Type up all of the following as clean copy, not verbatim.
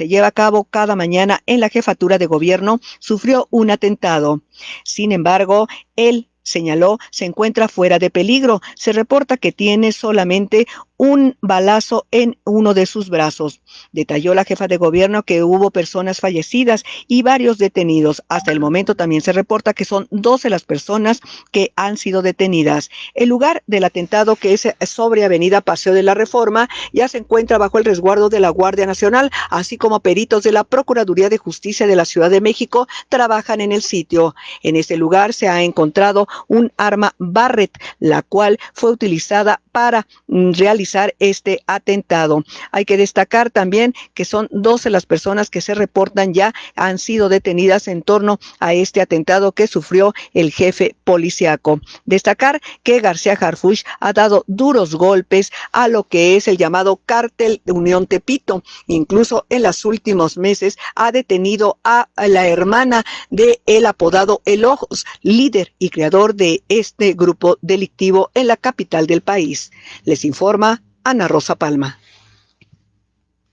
se lleva a cabo cada mañana en la jefatura de gobierno, sufrió un atentado. Sin embargo, él señaló, se encuentra fuera de peligro. Se reporta que tiene solamente un balazo en uno de sus brazos. Detalló la jefa de gobierno que hubo personas fallecidas y varios detenidos. Hasta el momento también se reporta que son 12 las personas que han sido detenidas. El lugar del atentado, que es sobre Avenida Paseo de la Reforma, ya se encuentra bajo el resguardo de la Guardia Nacional, así como peritos de la Procuraduría de Justicia de la Ciudad de México trabajan en el sitio. En este lugar se ha encontrado un arma Barrett, la cual fue utilizada para realizar este atentado. Hay que destacar también que son 12 las personas que se reportan ya han sido detenidas en torno a este atentado que sufrió el jefe policíaco. Destacar que García Harfuch ha dado duros golpes a lo que es el llamado Cártel de Unión Tepito. Incluso en los últimos meses ha detenido a la hermana de el apodado El Ojos, líder y creador de este grupo delictivo en la capital del país. Les informa Ana Rosa Palma.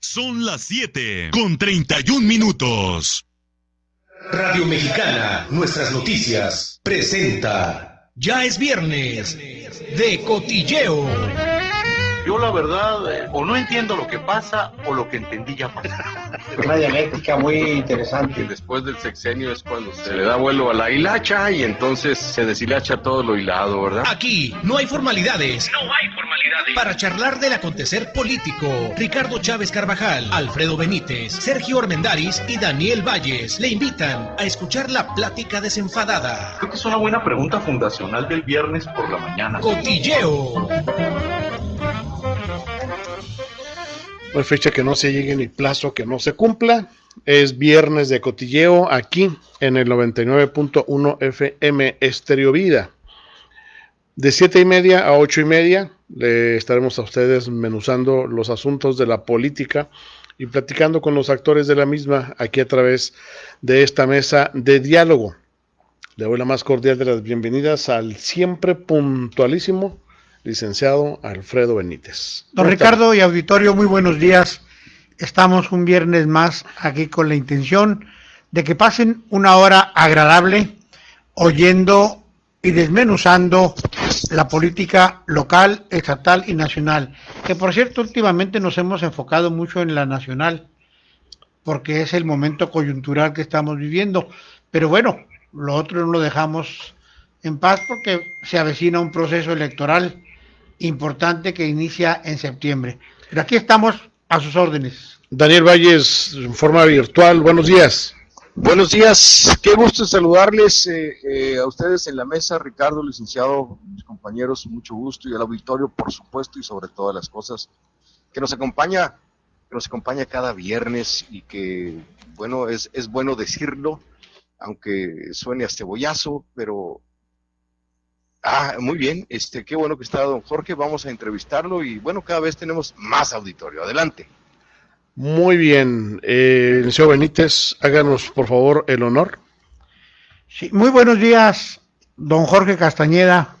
Son las 7:31. Radio Mexicana, nuestras noticias, presenta. Ya es viernes de cotilleo. Yo la verdad, o no entiendo lo que pasa, o lo que entendí ya pasó. Una dialéctica muy interesante. Después del sexenio es cuando se le da vuelo a la hilacha y entonces se deshilacha todo lo hilado, ¿verdad? Aquí no hay formalidades. Para charlar del acontecer político, Ricardo Chávez Carvajal, Alfredo Benítez, Sergio Armendáriz y Daniel Valles le invitan a escuchar la plática desenfadada. Creo que es una buena pregunta fundacional del viernes por la mañana. Cotilleo. No hay fecha que no se llegue ni plazo que no se cumpla. Es viernes de cotilleo aquí en el 99.1 FM Estéreo Vida. De 7:30 a 8:30 le estaremos a ustedes menuzando los asuntos de la política y platicando con los actores de la misma aquí a través de esta mesa de diálogo. Le doy la más cordial de las bienvenidas al siempre puntualísimo licenciado Alfredo Benítez. Don Ricardo y auditorio, muy buenos días. Estamos un viernes más aquí con la intención de que pasen una hora agradable oyendo y desmenuzando la política local, estatal y nacional. Que por cierto, últimamente nos hemos enfocado mucho en la nacional, porque es el momento coyuntural que estamos viviendo. Pero bueno, lo otro no lo dejamos en paz porque se avecina un proceso electoral importante que inicia en septiembre. Pero aquí estamos a sus órdenes. Daniel Valles, en forma virtual, buenos días. Buenos días, qué gusto saludarles a ustedes en la mesa, Ricardo, licenciado, mis compañeros, mucho gusto, y al auditorio, por supuesto, y sobre todas las cosas, que nos acompaña cada viernes y que, bueno, es bueno decirlo, aunque suene a cebollazo, pero muy bien, qué bueno que está don Jorge, vamos a entrevistarlo y bueno, cada vez tenemos más auditorio. Adelante. Muy bien, licenciado Benítez, háganos por favor el honor. Sí, muy buenos días, don Jorge Castañeda,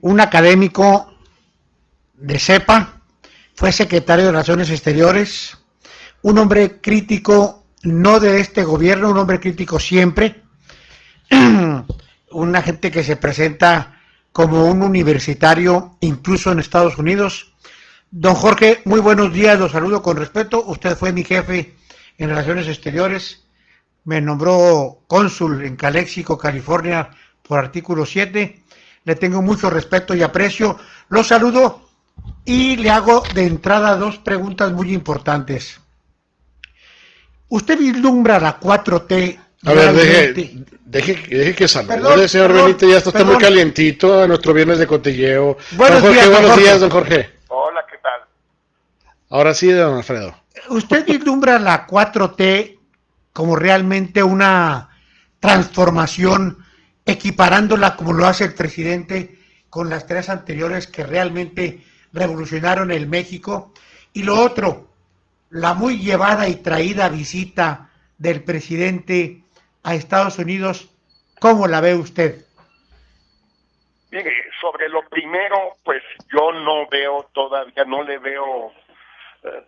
un académico de CEPA, fue secretario de Relaciones Exteriores, un hombre crítico, no de este gobierno, un hombre crítico siempre, una gente que se presenta como un universitario incluso en Estados Unidos. Don Jorge, muy buenos días, lo saludo con respeto. Usted fue mi jefe en Relaciones Exteriores, me nombró cónsul en Calexico, California, por artículo 7. Le tengo mucho respeto y aprecio. Lo saludo y le hago de entrada dos preguntas muy importantes. ¿Usted vislumbra la 4T? A ver, deje que salude, señor Benítez, ya está muy calientito a nuestro viernes de cotilleo. Buenos días, don Jorge. Hola, ¿qué tal? Ahora sí, don Alfredo. ¿Usted vislumbra la 4T como realmente una transformación, equiparándola como lo hace el presidente con las tres anteriores que realmente revolucionaron el México? Y lo otro, la muy llevada y traída visita del presidente a Estados Unidos, ¿cómo la ve usted? Mire, sobre lo primero, pues yo no le veo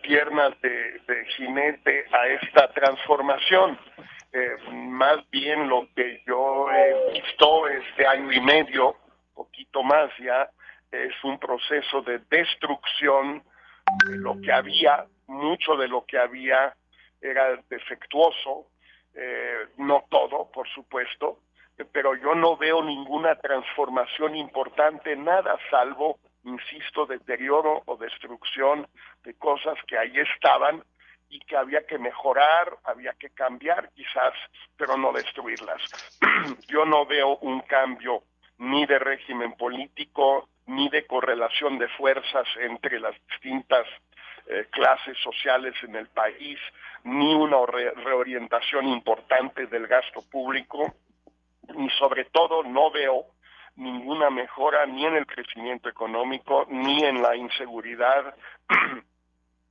piernas de jinete a esta transformación. Más bien lo que yo he visto este año y medio, poquito más ya, es un proceso de destrucción de lo que había. Mucho de lo que había era defectuoso, no todo, por supuesto, pero yo no veo ninguna transformación importante, nada salvo, insisto, deterioro o destrucción de cosas que ahí estaban y que había que mejorar, había que cambiar quizás, pero no destruirlas. Yo no veo un cambio ni de régimen político, ni de correlación de fuerzas entre las distintas clases sociales en el país, ni una reorientación importante del gasto público, y sobre todo no veo ninguna mejora ni en el crecimiento económico, ni en la inseguridad,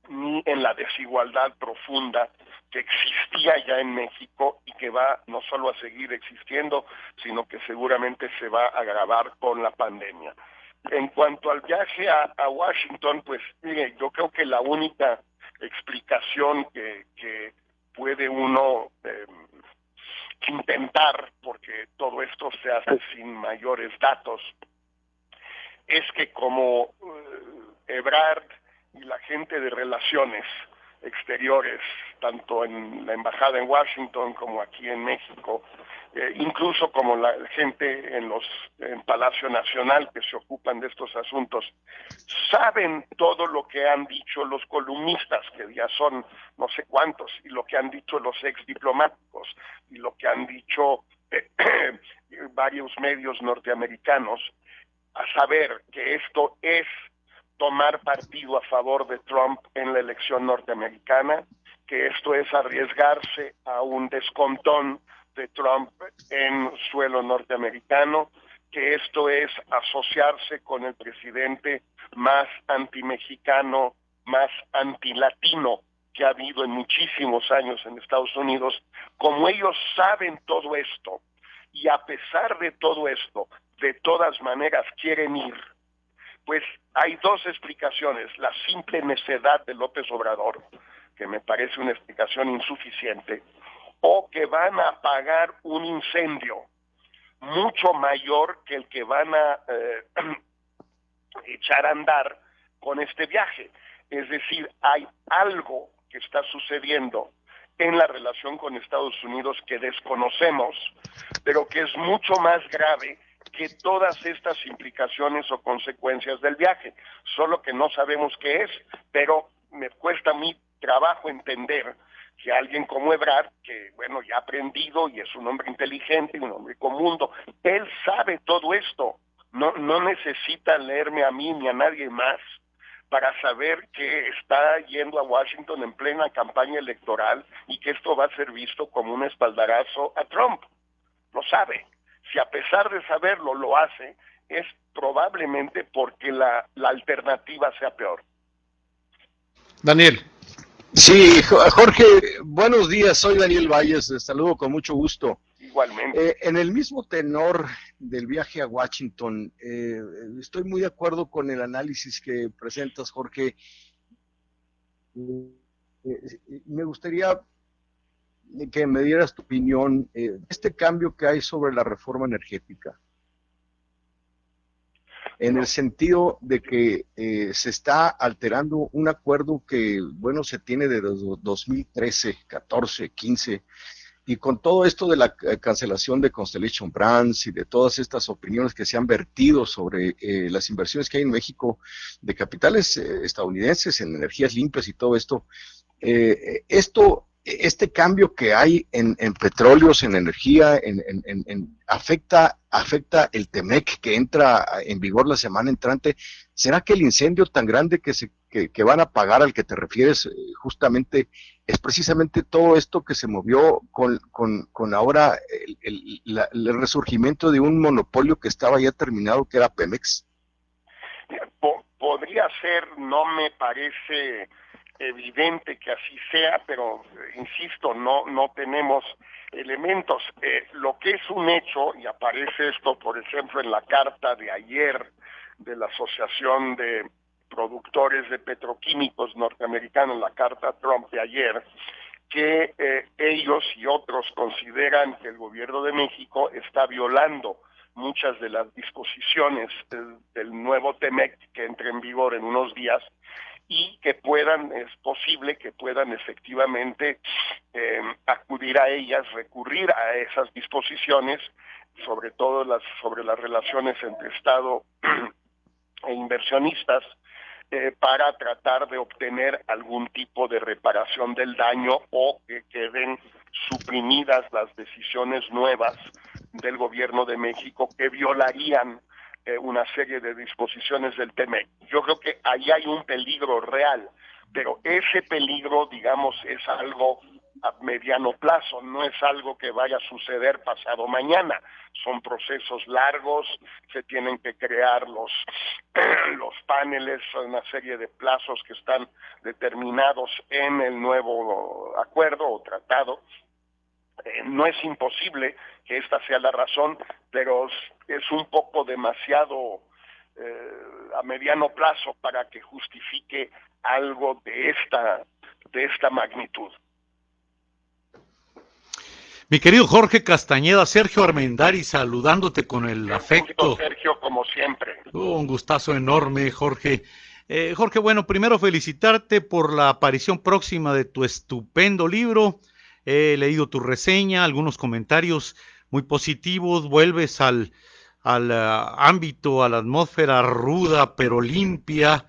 ni en la desigualdad profunda que existía ya en México y que va no solo a seguir existiendo, sino que seguramente se va a agravar con la pandemia. En cuanto al viaje a Washington, pues mire, yo creo que la única explicación que puede uno intentar, porque todo esto se hace sin mayores datos, es que como Ebrard y la gente de relaciones exteriores, tanto en la embajada en Washington como aquí en México, incluso como la gente en Palacio Nacional que se ocupan de estos asuntos, saben todo lo que han dicho los columnistas, que ya son no sé cuántos, y lo que han dicho los ex diplomáticos, y lo que han dicho varios medios norteamericanos, a saber que esto es tomar partido a favor de Trump en la elección norteamericana, que esto es arriesgarse a un descontón de Trump en suelo norteamericano, que esto es asociarse con el presidente más antimexicano, más antilatino que ha habido en muchísimos años en Estados Unidos. Como ellos saben todo esto, y a pesar de todo esto, de todas maneras quieren ir, pues hay dos explicaciones: la simple necedad de López Obrador, que me parece una explicación insuficiente, o que van a apagar un incendio mucho mayor que el que van a echar a andar con este viaje. Es decir, hay algo que está sucediendo en la relación con Estados Unidos que desconocemos, pero que es mucho más grave que todas estas implicaciones o consecuencias del viaje, solo que no sabemos qué es, pero me cuesta mi trabajo entender que alguien como Ebrard, que bueno, ya ha aprendido y es un hombre inteligente, un hombre con mundo, él sabe todo esto, no necesita leerme a mí ni a nadie más para saber que está yendo a Washington en plena campaña electoral y que esto va a ser visto como un espaldarazo a Trump. Lo sabe. Si a pesar de saberlo lo hace, es probablemente porque la alternativa sea peor. Daniel. Sí, Jorge, buenos días, soy Daniel Valles, les saludo con mucho gusto. Igualmente. En el mismo tenor del viaje a Washington, estoy muy de acuerdo con el análisis que presentas, Jorge. Me gustaría que me dieras tu opinión este cambio que hay sobre la reforma energética, en el sentido de que se está alterando un acuerdo que, bueno, se tiene de 2013, 14, 15, y con todo esto de la cancelación de Constellation Brands y de todas estas opiniones que se han vertido sobre las inversiones que hay en México de capitales estadounidenses en energías limpias y todo esto, este cambio que hay en petróleos, en energía, afecta el TEMEC que entra en vigor la semana entrante. ¿Será que el incendio tan grande que van a apagar al que te refieres justamente es precisamente todo esto que se movió con ahora el resurgimiento de un monopolio que estaba ya terminado, que era Pemex? Podría ser, no me parece evidente que así sea, pero insisto, no tenemos elementos. Lo que es un hecho, y aparece esto, por ejemplo, en la carta de ayer de la Asociación de productores de petroquímicos norteamericanos, la carta Trump de ayer, que ellos y otros consideran que el gobierno de México está violando muchas de las disposiciones del nuevo TEMEC que entra en vigor en unos días, y que es posible que puedan efectivamente acudir a ellas, recurrir a esas disposiciones, sobre todo sobre las relaciones entre Estado e inversionistas, para tratar de obtener algún tipo de reparación del daño o que queden suprimidas las decisiones nuevas del gobierno de México que violarían una serie de disposiciones del TEMEC. Yo creo que ahí hay un peligro real, pero ese peligro, digamos, es algo a mediano plazo, no es algo que vaya a suceder pasado mañana. Son procesos largos, se tienen que crear los paneles, una serie de plazos que están determinados en el nuevo acuerdo o tratado. No es imposible que esta sea la razón, pero es un poco demasiado a mediano plazo para que justifique algo de esta magnitud. Mi querido Jorge Castañeda, Sergio Armendáriz saludándote con el afecto. Sergio, como siempre. Un gustazo enorme, Jorge. Jorge, bueno, primero felicitarte por la aparición próxima de tu estupendo libro. He leído tu reseña, algunos comentarios muy positivos. Vuelves al ámbito, a la atmósfera ruda pero limpia,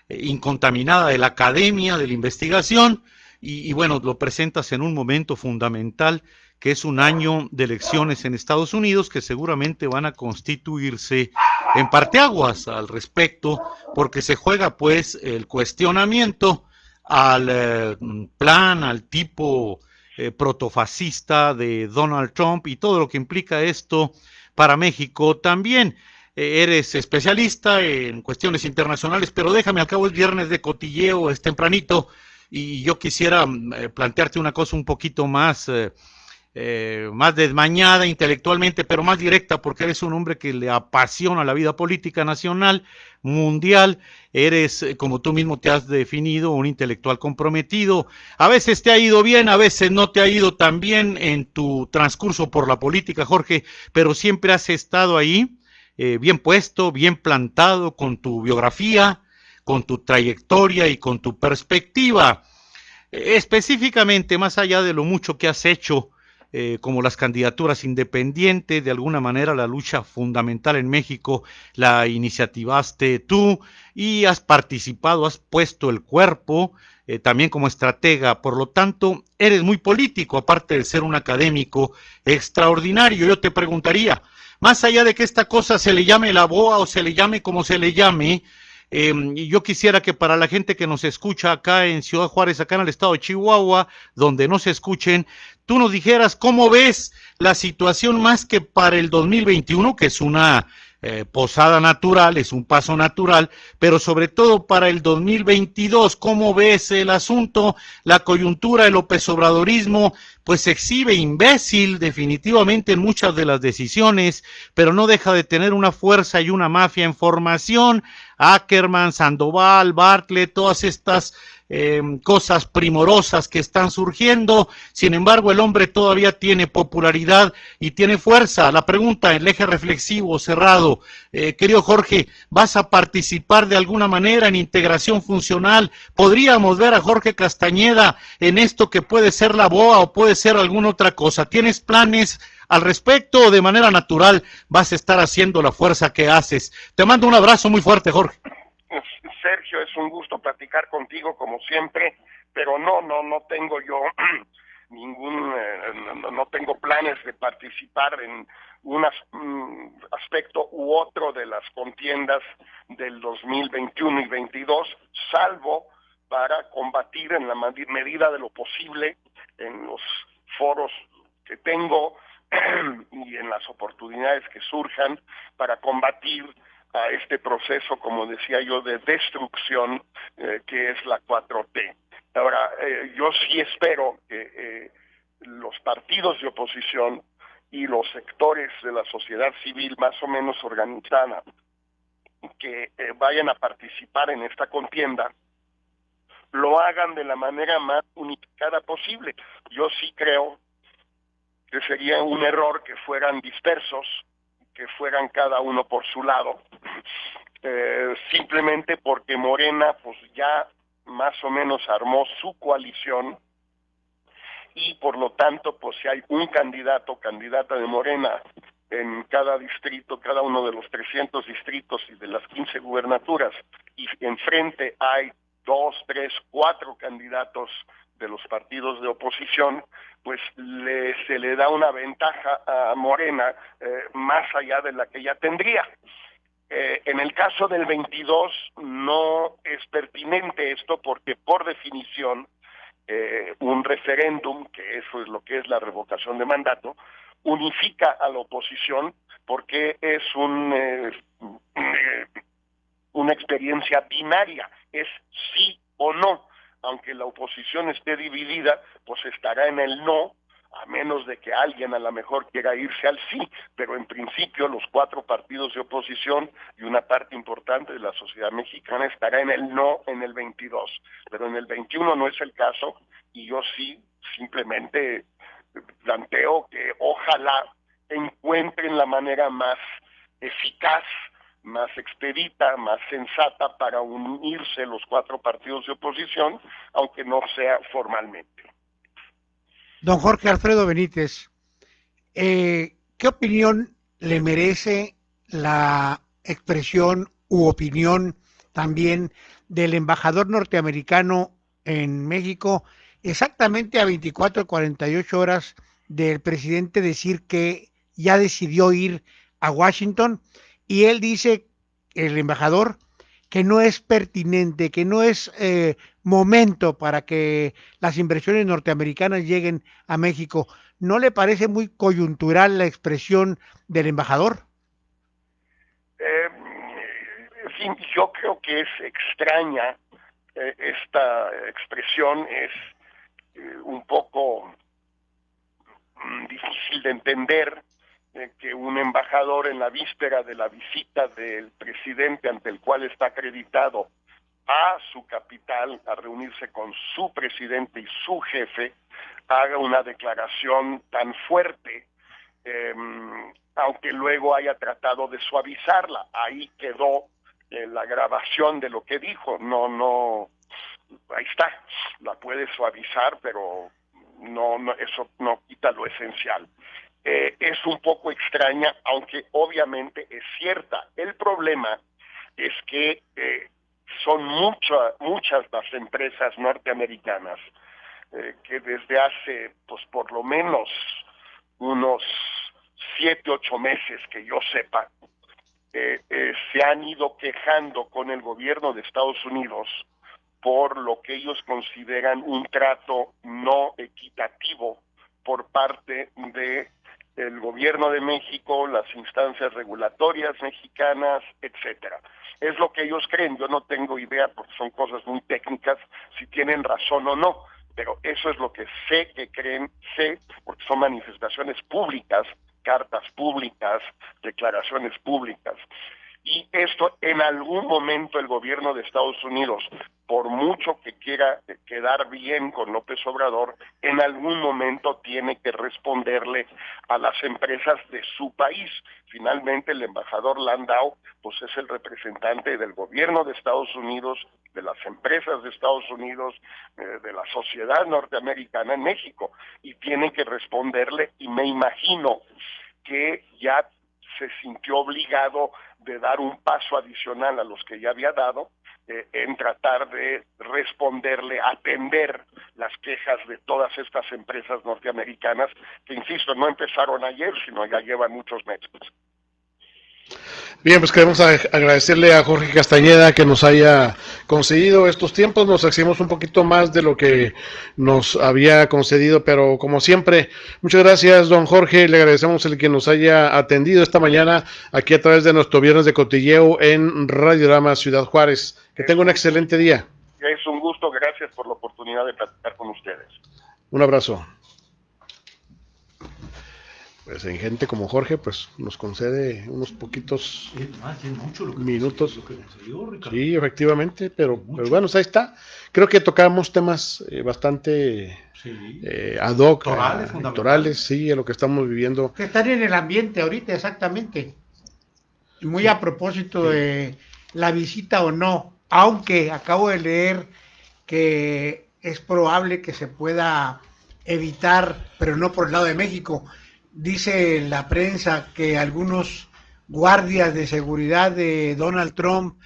incontaminada de la academia, de la investigación. Y bueno, lo presentas en un momento fundamental, que es un año de elecciones en Estados Unidos, que seguramente van a constituirse en parteaguas al respecto, porque se juega pues el cuestionamiento al plan, al tipo protofascista de Donald Trump y todo lo que implica esto para México. También eres especialista en cuestiones internacionales, pero déjame, al cabo es viernes de cotilleo, es tempranito, y yo quisiera plantearte una cosa un poquito más desmañada intelectualmente, pero más directa, porque eres un hombre que le apasiona la vida política nacional, mundial. Eres, como tú mismo te has definido, un intelectual comprometido. A veces te ha ido bien, a veces no te ha ido tan bien en tu transcurso por la política, Jorge, pero siempre has estado ahí, bien puesto, bien plantado, con tu biografía, con tu trayectoria y con tu perspectiva. Específicamente, más allá de lo mucho que has hecho, como las candidaturas independientes, de alguna manera la lucha fundamental en México la iniciativaste tú y has participado, has puesto el cuerpo, también como estratega. Por lo tanto, eres muy político, aparte de ser un académico extraordinario. Yo te preguntaría, más allá de que esta cosa se le llame la BOA o se le llame como se le llame, yo quisiera que para la gente que nos escucha acá en Ciudad Juárez, acá en el estado de Chihuahua, donde no se escuchen, tú nos dijeras cómo ves la situación más que para el 2021, que es una posada natural, es un paso natural, pero sobre todo para el 2022, ¿cómo ves el asunto? La coyuntura del López Obradorismo pues se exhibe imbécil definitivamente en muchas de las decisiones, pero no deja de tener una fuerza y una mafia en formación. Ackerman, Sandoval, Bartlett, todas estas cosas primorosas que están surgiendo. Sin embargo, el hombre todavía tiene popularidad y tiene fuerza. La pregunta, el eje reflexivo cerrado, querido Jorge, ¿vas a participar de alguna manera en integración funcional? ¿Podríamos ver a Jorge Castañeda en esto que puede ser la BOA o puede ser alguna otra cosa? ¿Tienes planes al respecto o de manera natural vas a estar haciendo la fuerza que haces? Te mando un abrazo muy fuerte, Jorge. Sergio, es un gusto platicar contigo como siempre, pero no tengo yo no tengo planes de participar en un aspecto u otro de las contiendas del 2021 y 2022, salvo para combatir en la medida de lo posible en los foros que tengo y en las oportunidades que surjan para combatir a este proceso, como decía yo, de destrucción que es la 4T. Ahora, yo sí espero que los partidos de oposición y los sectores de la sociedad civil más o menos organizada que vayan a participar en esta contienda lo hagan de la manera más unificada posible. Yo sí creo que sería un error que fueran dispersos, que fueran cada uno por su lado, simplemente porque Morena pues ya más o menos armó su coalición y por lo tanto pues si hay un candidato, candidata de Morena en cada distrito, cada uno de los 300 distritos y de las 15 gubernaturas, y enfrente hay 2, 3, 4 candidatos de los partidos de oposición, pues se le da una ventaja a Morena más allá de la que ya tendría. En el caso del 22 no es pertinente esto porque por definición un referéndum, que eso es lo que es la revocación de mandato, unifica a la oposición porque es una experiencia binaria, es sí o no. Aunque la oposición esté dividida, pues estará en el no, a menos de que alguien a lo mejor quiera irse al sí, pero en principio los 4 partidos de oposición y una parte importante de la sociedad mexicana estará en el no en el 22, pero en el 21 no es el caso, y yo sí simplemente planteo que ojalá encuentren la manera más eficaz, más expedita, más sensata para unirse los 4 partidos de oposición, aunque no sea formalmente. Don Jorge Alfredo Benítez, ¿qué opinión le merece la expresión u opinión también del embajador norteamericano en México, exactamente a 24 o 48 horas del presidente decir que ya decidió ir a Washington? Y él dice, el embajador, que no es pertinente, que no es momento para que las inversiones norteamericanas lleguen a México. ¿No le parece muy coyuntural la expresión del embajador? En fin, yo creo que es extraña esta expresión, es un poco difícil de entender que un embajador en la víspera de la visita del presidente ante el cual está acreditado a su capital a reunirse con su presidente y su jefe haga una declaración tan fuerte, aunque luego haya tratado de suavizarla. Ahí quedó la grabación de lo que dijo. No, ahí está, la puede suavizar, pero no, eso no quita lo esencial. Es un poco extraña, aunque obviamente es cierta. El problema es que son muchas las empresas norteamericanas que desde hace, pues por lo menos unos 7, 8 meses que yo sepa, se han ido quejando con el gobierno de Estados Unidos por lo que ellos consideran un trato no equitativo por parte de el gobierno de México, las instancias regulatorias mexicanas, etcétera. Es lo que ellos creen, yo no tengo idea porque son cosas muy técnicas si tienen razón o no, pero eso es lo que sé que creen, porque son manifestaciones públicas, cartas públicas, declaraciones públicas. Y esto en algún momento el gobierno de Estados Unidos, por mucho que quiera quedar bien con López Obrador, en algún momento tiene que responderle a las empresas de su país. Finalmente el embajador Landau pues es el representante del gobierno de Estados Unidos, de las empresas de Estados Unidos, de la sociedad norteamericana en México, y tiene que responderle, y me imagino que ya se sintió obligado de dar un paso adicional a los que ya había dado, en tratar de responderle, atender las quejas de todas estas empresas norteamericanas, que insisto, no empezaron ayer, sino ya llevan muchos meses. Bien, pues queremos agradecerle a Jorge Castañeda que nos haya concedido estos tiempos. Nos excedimos un poquito más de lo que nos había concedido, pero como siempre, muchas gracias, don Jorge. Le agradecemos el que nos haya atendido esta mañana aquí a través de nuestro Viernes de Cotilleo en Radiorama Ciudad Juárez. Que tenga un excelente día. Es un gusto, gracias por la oportunidad de platicar con ustedes. Un abrazo. pues en gente como Jorge, pues nos concede unos poquitos minutos. Sí, efectivamente, pero bueno, ahí está. Creo que tocamos temas bastante ad hoc, electorales, sí, a lo que estamos viviendo. Que están en el ambiente ahorita, exactamente. Muy a propósito de la visita o no, aunque acabo de leer que es probable que se pueda evitar, pero no por el lado de México. Dice la prensa que algunos guardias de seguridad de Donald Trump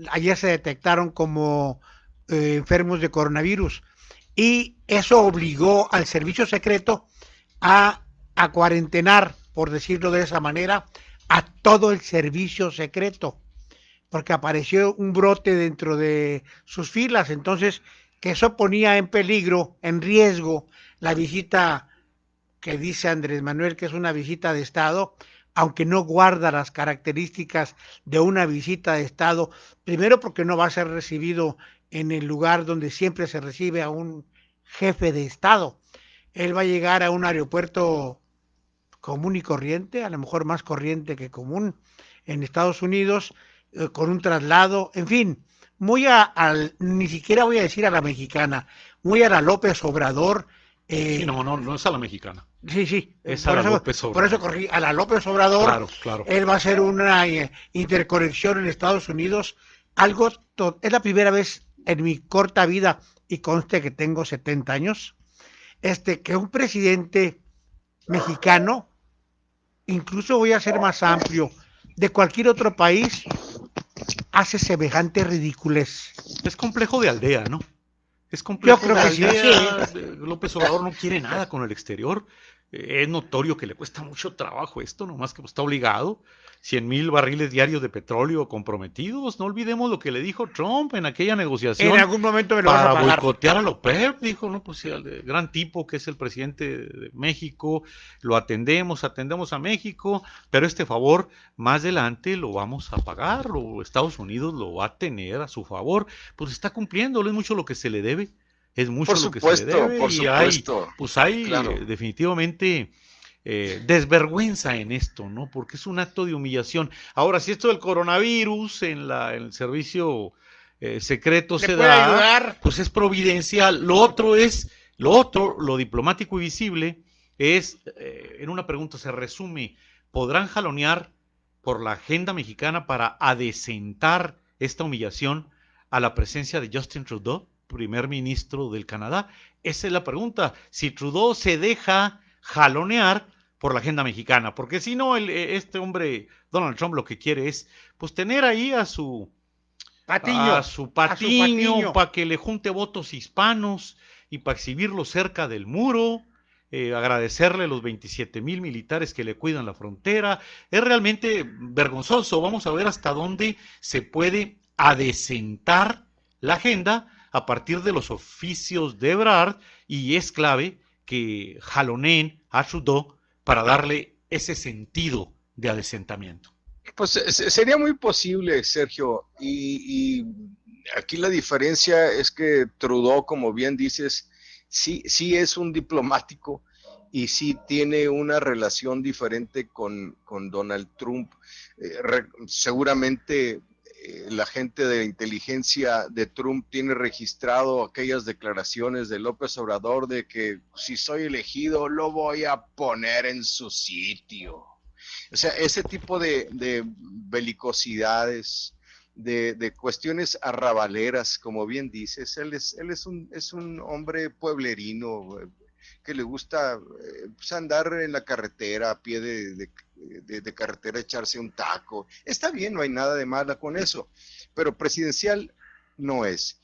ayer se detectaron como enfermos de coronavirus y eso obligó al servicio secreto a cuarentenar, por decirlo de esa manera, a todo el servicio secreto, porque apareció un brote dentro de sus filas, entonces que eso ponía en peligro, en riesgo, la visita que dice Andrés Manuel que es una visita de Estado, aunque no guarda las características de una visita de Estado, primero porque no va a ser recibido en el lugar donde siempre se recibe a un jefe de Estado. Él va a llegar a un aeropuerto común y corriente, a lo mejor más corriente que común en Estados Unidos, con un traslado, en fin, muy ni siquiera voy a decir a la mexicana, muy a la López Obrador. Sí, no es a la mexicana. Sí, es a la López Obrador. Por eso corrí, a la López Obrador. Claro. Él va a hacer una interconexión en Estados Unidos, es la primera vez en mi corta vida, y conste que tengo 70 años, que un presidente mexicano, incluso voy a ser más amplio, de cualquier otro país, hace semejante ridiculez. Es complejo de aldea, ¿no? Es complejo. Yo creo que aldea. Sí. López Obrador no quiere nada con el exterior. Es notorio que le cuesta mucho trabajo esto, nomás que está obligado. 100,000 barriles diarios de petróleo comprometidos. No olvidemos lo que le dijo Trump en aquella negociación. En algún momento me lo para vas a pagar. Boicotear a la OPEP. Dijo, no, pues el gran tipo que es el presidente de México, lo atendemos a México, pero este favor más adelante lo vamos a pagar, o Estados Unidos lo va a tener a su favor. Pues está cumpliendo, es mucho lo que se le debe. Es mucho lo que se le debe. Por supuesto. Hay definitivamente desvergüenza en esto, ¿no? Porque es un acto de humillación. Ahora, si esto del coronavirus en el servicio secreto se da, ayudar? pues es providencial. Lo diplomático y visible es, en una pregunta se resume, ¿podrán jalonear por la agenda mexicana para adecentar esta humillación a la presencia de Justin Trudeau, primer ministro del Canadá? Esa es la pregunta. Si Trudeau se deja jalonear por la agenda mexicana, porque si no, este hombre, Donald Trump, lo que quiere es pues tener ahí a su patiño para que le junte votos hispanos y para exhibirlo cerca del muro, agradecerle los 27,000 militares que le cuidan la frontera. Es realmente vergonzoso. Vamos a ver hasta dónde se puede adecentar la agenda a partir de los oficios de Ebrard, y es clave que jaloneen a Trudeau para darle ese sentido de adesentamiento. Pues sería muy posible, Sergio, y aquí la diferencia es que Trudeau, como bien dices, sí es un diplomático y sí tiene una relación diferente con Donald Trump. Seguramente la gente de inteligencia de Trump tiene registrado aquellas declaraciones de López Obrador de que si soy elegido lo voy a poner en su sitio. O sea, ese tipo de belicosidades, de cuestiones arrabaleras, como bien dices, él es un hombre pueblerino que le gusta pues andar en la carretera, a pie de carretera, echarse un taco. Está bien, no hay nada de malo con eso, pero presidencial no es.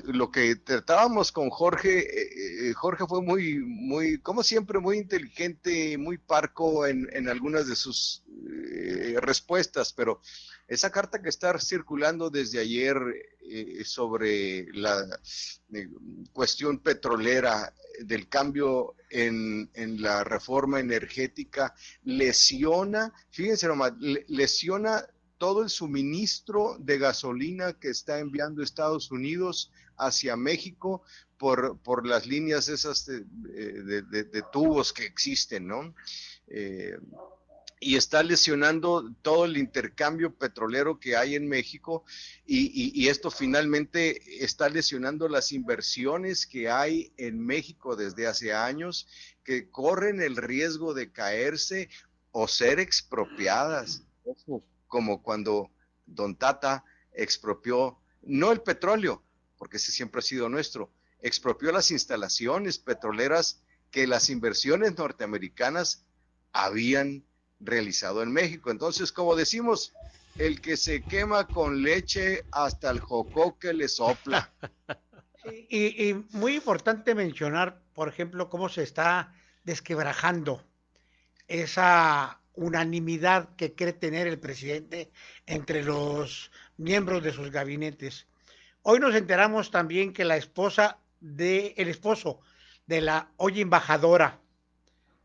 Lo que tratábamos con Jorge, Jorge fue muy, como siempre, muy inteligente, muy parco en algunas de sus respuestas, pero esa carta que está circulando desde ayer sobre la cuestión petrolera, del cambio en la reforma energética, lesiona, fíjense nomás, lesiona todo el suministro de gasolina que está enviando Estados Unidos hacia México, por las líneas esas de tubos que existen, ¿no? Y está lesionando todo el intercambio petrolero que hay en México y esto finalmente está lesionando las inversiones que hay en México desde hace años, que corren el riesgo de caerse o ser expropiadas, como cuando Don Tata expropió, no el petróleo, porque ese siempre ha sido nuestro, expropió las instalaciones petroleras que las inversiones norteamericanas habían realizado en México. Entonces, como decimos, el que se quema con leche hasta el jocoque le sopla. Y muy importante mencionar, por ejemplo, cómo se está desquebrajando esa unanimidad que cree tener el presidente entre los miembros de sus gabinetes. Hoy nos enteramos también que el esposo de la hoy embajadora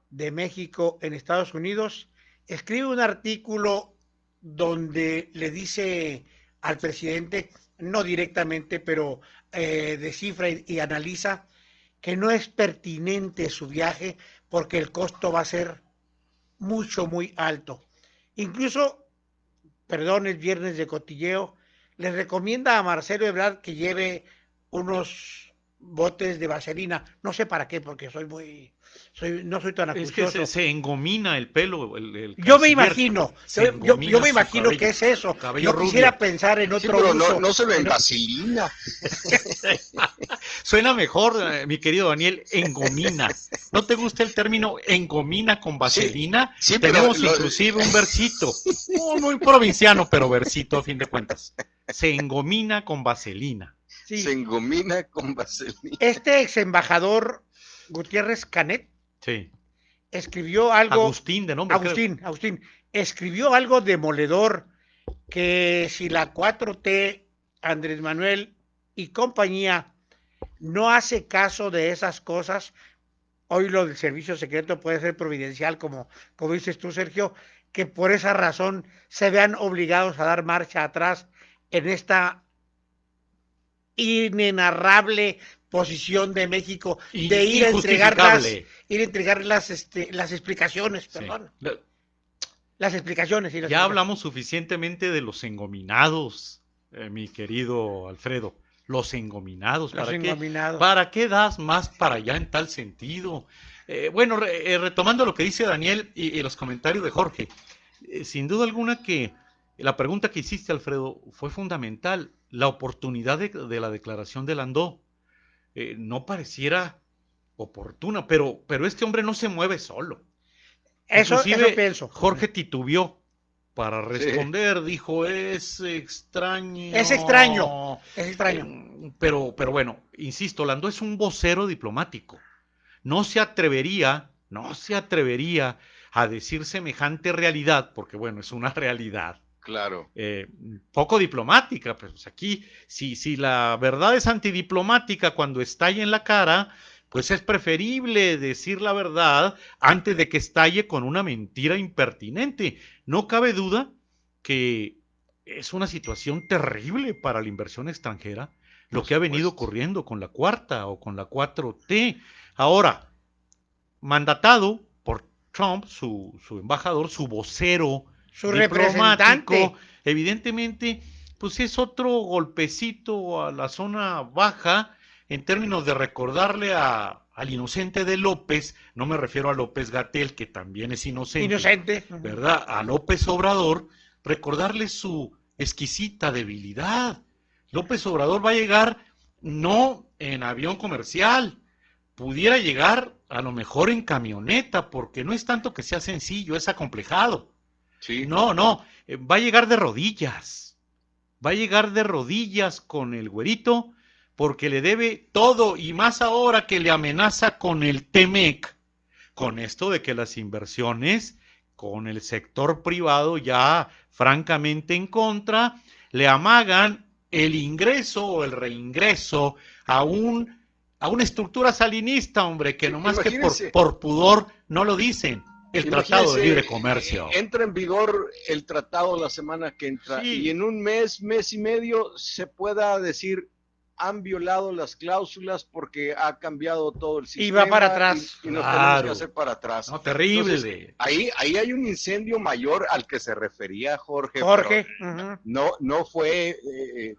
de México en Estados Unidos escribe un artículo donde le dice al presidente, no directamente, pero descifra y analiza que no es pertinente su viaje porque el costo va a ser muy alto. Incluso, perdón, el viernes de cotilleo, le recomienda a Marcelo Ebrard que lleve unos botes de vaselina, no sé para qué, porque no soy tan acucioso. Es que se engomina el pelo. Yo me imagino, yo me imagino que es eso. Yo quisiera pensar en otro uso. No se lo en vaselina. Suena mejor, mi querido Daniel, engomina. ¿No te gusta el término engomina con vaselina? Sí, tenemos inclusive un versito, muy provinciano, pero versito a fin de cuentas. Se engomina con vaselina. Sí. Se engomina con vaselina. Este ex embajador Gutiérrez Canet escribió algo. Agustín, de nombre. Agustín. Escribió algo demoledor, que si la 4T, Andrés Manuel y compañía no hace caso de esas cosas, hoy lo del servicio secreto puede ser providencial, como dices tú, Sergio, que por esa razón se vean obligados a dar marcha atrás en esta inenarrable posición de México de ir a entregar las explicaciones, perdón. Las explicaciones. Ya hablamos suficientemente de los engominados, mi querido Alfredo. Los engominados. ¿Para qué das más para allá en tal sentido? Retomando lo que dice Daniel y los comentarios de Jorge, sin duda alguna que la pregunta que hiciste, Alfredo, fue fundamental. La oportunidad de la declaración de Landó no pareciera oportuna, pero este hombre no se mueve solo. Eso pienso. Jorge titubeó para responder, dijo, es extraño. Es extraño. Pero bueno, insisto, Landó es un vocero diplomático. No se atrevería a decir semejante realidad, porque bueno, es una realidad. Claro. Poco diplomática, pues aquí, si la verdad es antidiplomática cuando estalle en la cara, pues es preferible decir la verdad antes de que estalle con una mentira impertinente. No cabe duda que es una situación terrible para la inversión extranjera, lo que ha venido ocurriendo con la cuarta o con la 4T. Ahora, mandatado por Trump, su embajador, su vocero, su representante, evidentemente, pues es otro golpecito a la zona baja en términos de recordarle al inocente de López, no me refiero a López-Gatell, que también es inocente, ¿verdad? A López Obrador, recordarle su exquisita debilidad. López Obrador va a llegar no en avión comercial, pudiera llegar a lo mejor en camioneta, porque no es tanto que sea sencillo, es acomplejado. Sí. No, va a llegar de rodillas. Va a llegar de rodillas con el güerito porque le debe todo y más ahora que le amenaza con el TEMEC, con esto de que las inversiones con el sector privado ya francamente en contra, le amagan el ingreso o el reingreso a una estructura salinista, hombre, que nomás que por pudor no lo dicen. El Tratado de Libre Comercio. Entra en vigor el tratado la semana que entra y en un mes y medio se pueda decir han violado las cláusulas porque ha cambiado todo el sistema. Y va para atrás. Y nos tenemos que hacer para atrás. No, terrible. Entonces, ahí hay un incendio mayor al que se refería Jorge. No fue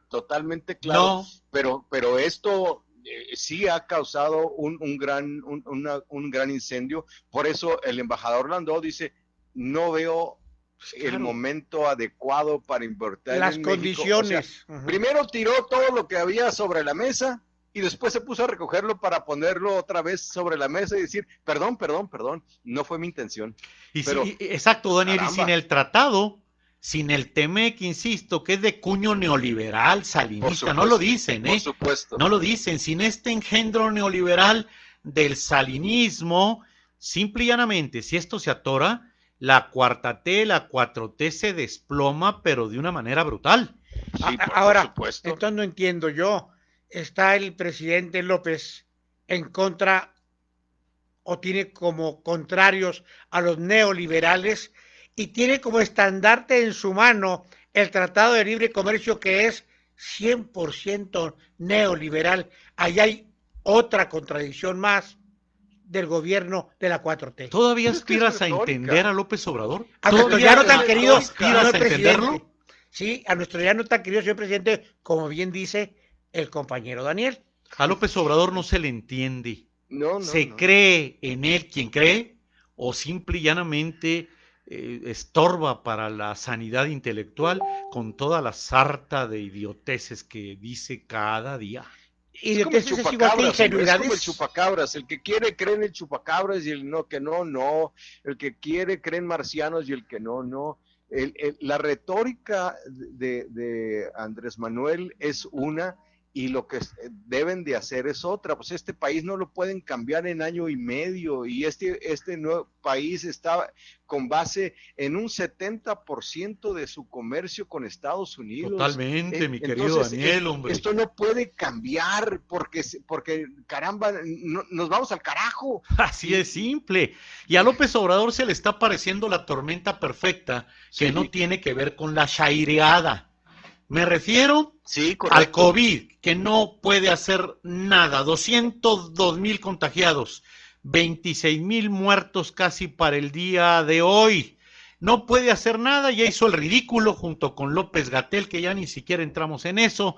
totalmente claro, pero esto sí ha causado un gran incendio. Por eso el embajador Landó dice, no veo el momento adecuado para invertir las en condiciones. México. O sea, primero tiró todo lo que había sobre la mesa y después se puso a recogerlo para ponerlo otra vez sobre la mesa y decir, perdón, no fue mi intención. Pero, sí, exacto, Daniel, caramba. Y sin el tratado, sin el TEMEC, insisto, que es de cuño neoliberal, salinista, no lo dicen, Por supuesto. No lo dicen, sin este engendro neoliberal del salinismo, simple y llanamente, si esto se atora, la cuarta T, la 4T se desploma, pero de una manera brutal. Sí, ahora, supuesto. Entonces no entiendo yo, ¿está el presidente López en contra o tiene como contrarios a los neoliberales y tiene como estandarte en su mano el Tratado de Libre Comercio que es 100% neoliberal? Ahí hay otra contradicción más del gobierno de la 4T. ¿Todavía aspiras a entender a López Obrador? A nuestro ya no tan querido, ¿aspiras a entenderlo? Sí, a nuestro ya no tan querido señor presidente, como bien dice el compañero Daniel. A López Obrador no se le entiende. Se cree en él quien cree, o simple y llanamente estorba para la sanidad intelectual con toda la sarta de idioteces que dice cada día. Es como el chupacabras, es como el chupacabras, el que quiere cree en el chupacabras y el no, que no, el que quiere cree en marcianos y el que no. La retórica de Andrés Manuel es una y lo que deben de hacer es otra. Pues este país no lo pueden cambiar en año y medio y este nuevo país está con base en un 70% de su comercio con Estados Unidos. Totalmente, mi querido Daniel, hombre. Esto no puede cambiar porque caramba, nos vamos al carajo. Así es simple. Y a López Obrador se le está pareciendo la tormenta perfecta que no tiene que ver con la chaireada. Me refiero al COVID, que no puede hacer nada. 202,000 contagiados, 26,000 muertos casi para el día de hoy. No puede hacer nada, ya hizo el ridículo junto con López-Gatell, que ya ni siquiera entramos en eso,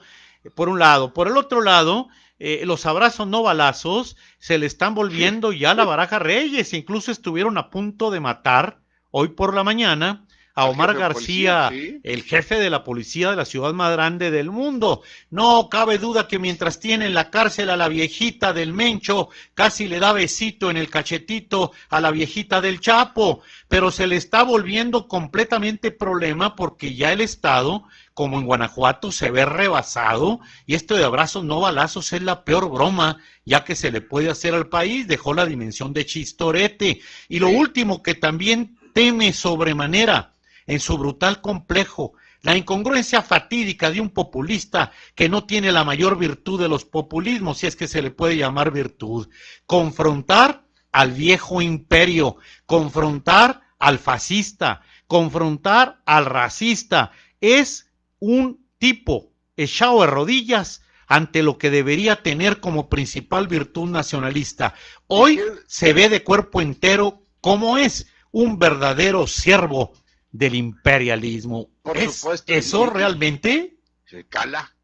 por un lado. Por el otro lado, los abrazos no balazos se le están volviendo ya la baraja Reyes, incluso estuvieron a punto de matar hoy por la mañana a Omar García, el jefe de la policía de la ciudad más grande del mundo. No cabe duda que mientras tiene en la cárcel a la viejita del Mencho, casi le da besito en el cachetito a la viejita del Chapo, pero se le está volviendo completamente problema porque ya el Estado, como en Guanajuato, se ve rebasado y esto de abrazos no balazos es la peor broma ya que se le puede hacer al país. Dejó la dimensión de chistorete. Y lo último que también teme sobremanera en su brutal complejo, la incongruencia fatídica de un populista que no tiene la mayor virtud de los populismos, si es que se le puede llamar virtud: confrontar al viejo imperio, confrontar al fascista, confrontar al racista. Es un tipo echado de rodillas ante lo que debería tener como principal virtud nacionalista. Hoy se ve de cuerpo entero cómo es un verdadero siervo del imperialismo. Por supuesto. ¿Eso realmente? Se cala.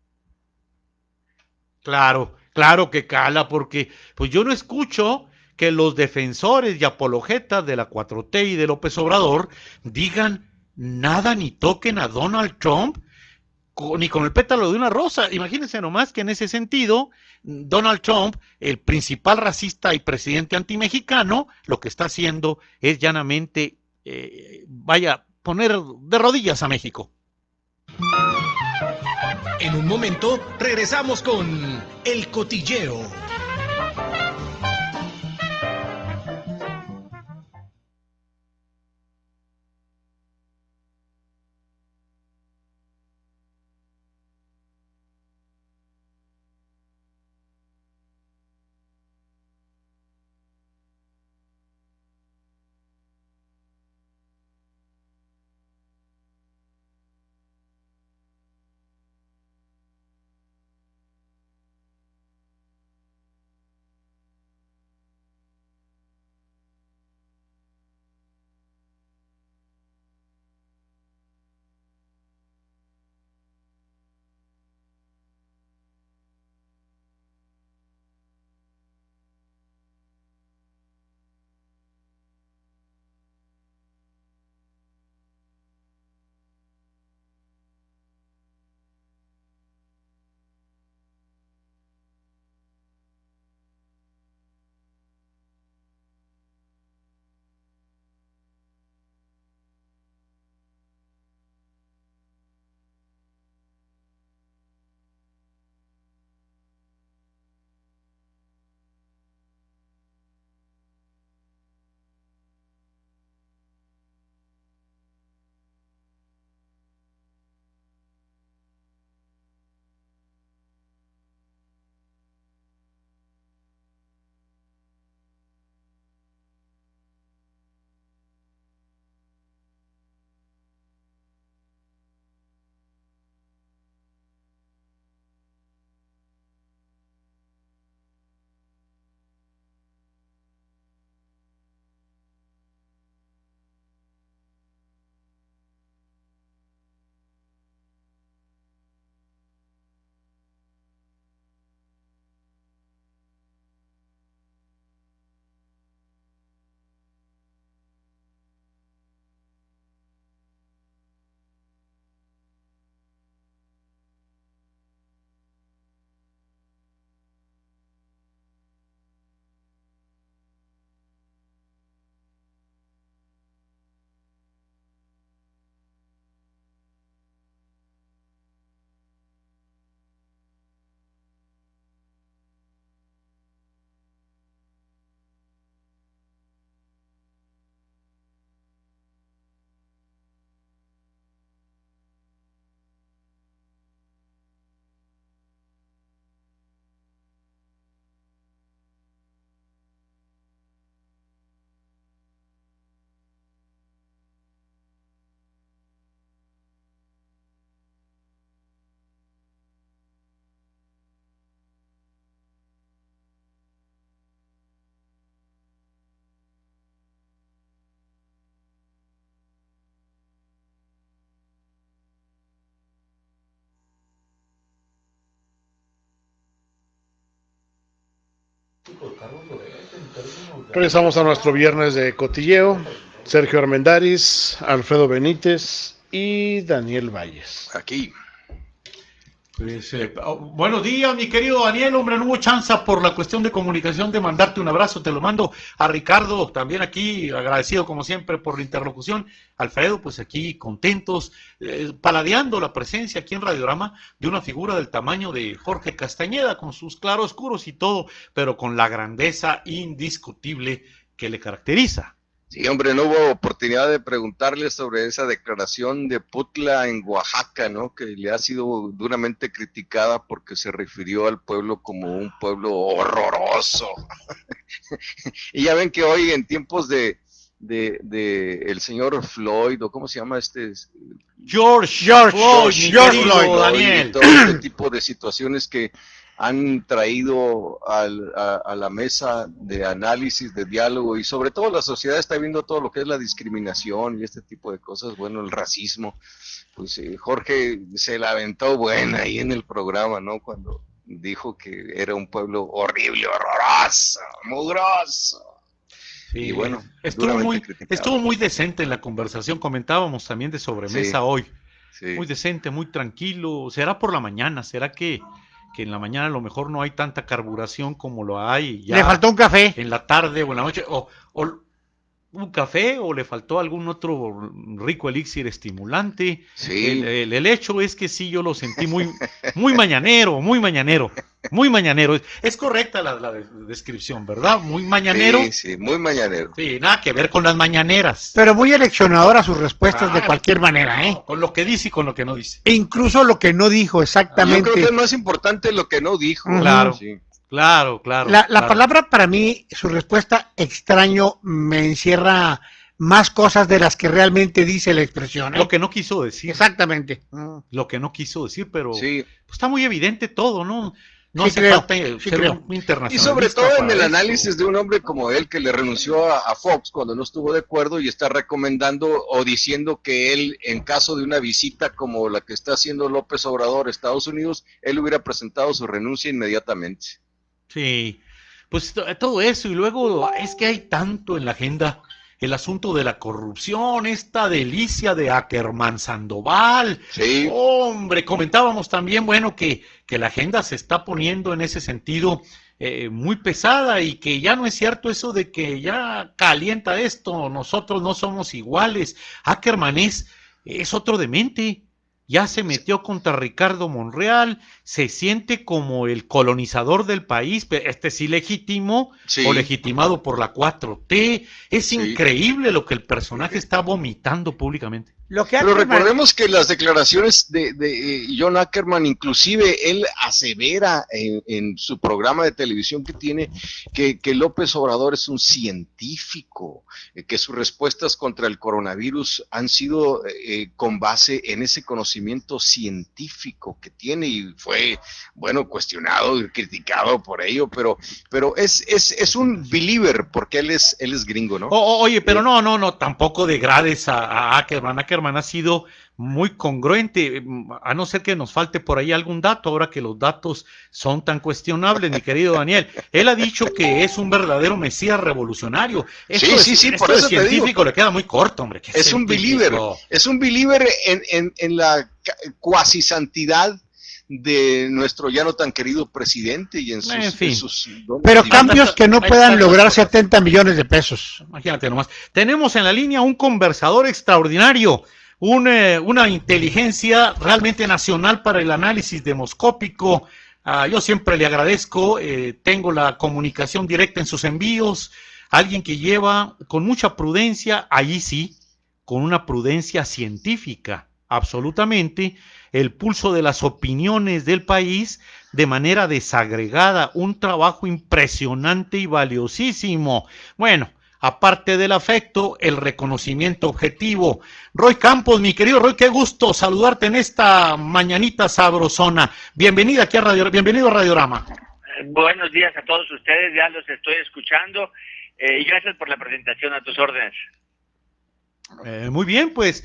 Claro que cala, porque pues yo no escucho que los defensores y apologetas de la 4T y de López Obrador digan nada ni toquen a Donald Trump ni con el pétalo de una rosa. Imagínense nomás que en ese sentido, Donald Trump, el principal racista y presidente antimexicano, lo que está haciendo es llanamente, poner de rodillas a México. En un momento regresamos con El Cotilleo. Regresamos a nuestro viernes de cotilleo. Sergio Armendáriz, Alfredo Benítez y Daniel Valles. Aquí. Pues, buenos días, mi querido Daniel. Hombre, no hubo chance por la cuestión de comunicación de mandarte un abrazo. Te lo mando a Ricardo, también aquí, agradecido como siempre por la interlocución. Alfredo, pues aquí contentos, paladeando la presencia aquí en Radiorama de una figura del tamaño de Jorge Castañeda, con sus claroscuros y todo, pero con la grandeza indiscutible que le caracteriza. Sí, hombre, no hubo oportunidad de preguntarle sobre esa declaración de Putla en Oaxaca, ¿no? Que le ha sido duramente criticada porque se refirió al pueblo como un pueblo horroroso. Y ya ven que hoy en tiempos de el señor Floyd, o ¿cómo se llama este? George Floyd, Daniel. Todo este tipo de situaciones que han traído a la mesa de análisis, de diálogo, y sobre todo la sociedad está viendo todo lo que es la discriminación y este tipo de cosas, bueno, el racismo. Pues Jorge se la aventó buena ahí en el programa, ¿no? Cuando dijo que era un pueblo horrible, horroroso, mugroso. Sí, y bueno, estuvo muy decente en la conversación. Comentábamos también de sobremesa hoy. Sí. Muy decente, muy tranquilo. ¿Será por la mañana? ¿Será que en la mañana a lo mejor no hay tanta carburación como lo hay ya? Le faltó un café. En la tarde o en la noche. O un café, o le faltó algún otro rico elixir estimulante. Sí. El hecho es que sí, yo lo sentí muy mañanero, muy mañanero. Muy mañanero. Es correcta la descripción, ¿verdad? Muy mañanero. Sí, muy mañanero. Sí, nada que ver con las mañaneras. Pero muy eleccionadora sus respuestas de cualquier manera, ¿eh? Con lo que dice y con lo que no dice. E incluso lo que no dijo, exactamente. Yo creo que es más importante lo que no dijo. Claro. Sí. Claro. La palabra para mí, su respuesta extraño, me encierra más cosas de las que realmente dice la expresión, ¿eh? Lo que no quiso decir. Exactamente. Lo que no quiso decir, pero sí. Pues está muy evidente todo, ¿no? No sí hace creo, falta sí ser creo. un internacionalista. Y sobre todo en el eso. análisis de un hombre como él que le renunció a Fox cuando no estuvo de acuerdo y está recomendando o diciendo que él, en caso de una visita como la que está haciendo López Obrador a Estados Unidos, él hubiera presentado su renuncia inmediatamente. Sí, pues todo eso, y luego es que hay tanto en la agenda, el asunto de la corrupción, esta delicia de Ackerman Sandoval. Sí. Hombre, comentábamos también, bueno, que la agenda se está poniendo en ese sentido muy pesada, y que ya no es cierto eso de que ya calienta esto, nosotros no somos iguales. Ackerman es otro demente. Ya se metió contra Ricardo Monreal, se siente como el colonizador del país, sí legítimo, sí. O legitimado por la 4T. Es increíble lo que el personaje está vomitando públicamente. Pero recordemos que las declaraciones de John Ackerman, inclusive él asevera en su programa de televisión que tiene que López Obrador es un científico, que sus respuestas contra el coronavirus han sido con base en ese conocimiento científico que tiene, y fue, bueno, cuestionado y criticado por ello, pero es un believer porque él es gringo, ¿no? Oye, pero no, tampoco degrades a Ackerman. Ackerman ha sido muy congruente, a no ser que nos falte por ahí algún dato, ahora que los datos son tan cuestionables, mi querido Daniel. Él ha dicho que es un verdadero mesías revolucionario. Sí, por eso te digo. Científico le queda muy corto, hombre. Es un believer en la cuasi santidad de nuestro ya no tan querido presidente y en sus pero cambios que no puedan lograr 70 millones de pesos. Imagínate nomás. Tenemos en la línea un conversador extraordinario, una inteligencia realmente nacional para el análisis demoscópico. Yo siempre le agradezco, tengo la comunicación directa en sus envíos, alguien que lleva con mucha prudencia, allí sí, con una prudencia científica, absolutamente, el pulso de las opiniones del país de manera desagregada, un trabajo impresionante y valiosísimo. Bueno, aparte del afecto, el reconocimiento objetivo. Roy Campos, mi querido Roy, qué gusto saludarte en esta mañanita sabrosona. Bienvenido aquí a Radiorama. Buenos días a todos ustedes, ya los estoy escuchando, y gracias por la presentación, a tus órdenes. Muy bien, pues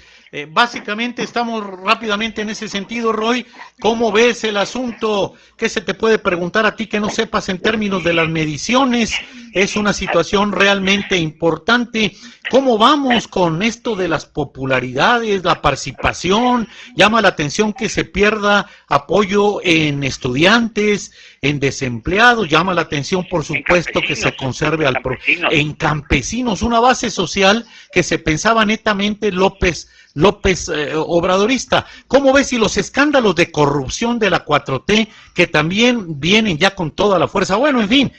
Básicamente estamos rápidamente en ese sentido, Roy. ¿Cómo ves el asunto? ¿Qué se te puede preguntar a ti que no sepas en términos de las mediciones? Es una situación realmente importante. ¿Cómo vamos con esto de las popularidades, la participación? Llama la atención que se pierda apoyo en estudiantes, en desempleados. Llama la atención, por supuesto, que se conserve en campesinos, una base social que se pensaba netamente López Obradorista. ¿Cómo ves si los escándalos de corrupción de la 4T, que también vienen ya con toda la fuerza? Bueno, en fin,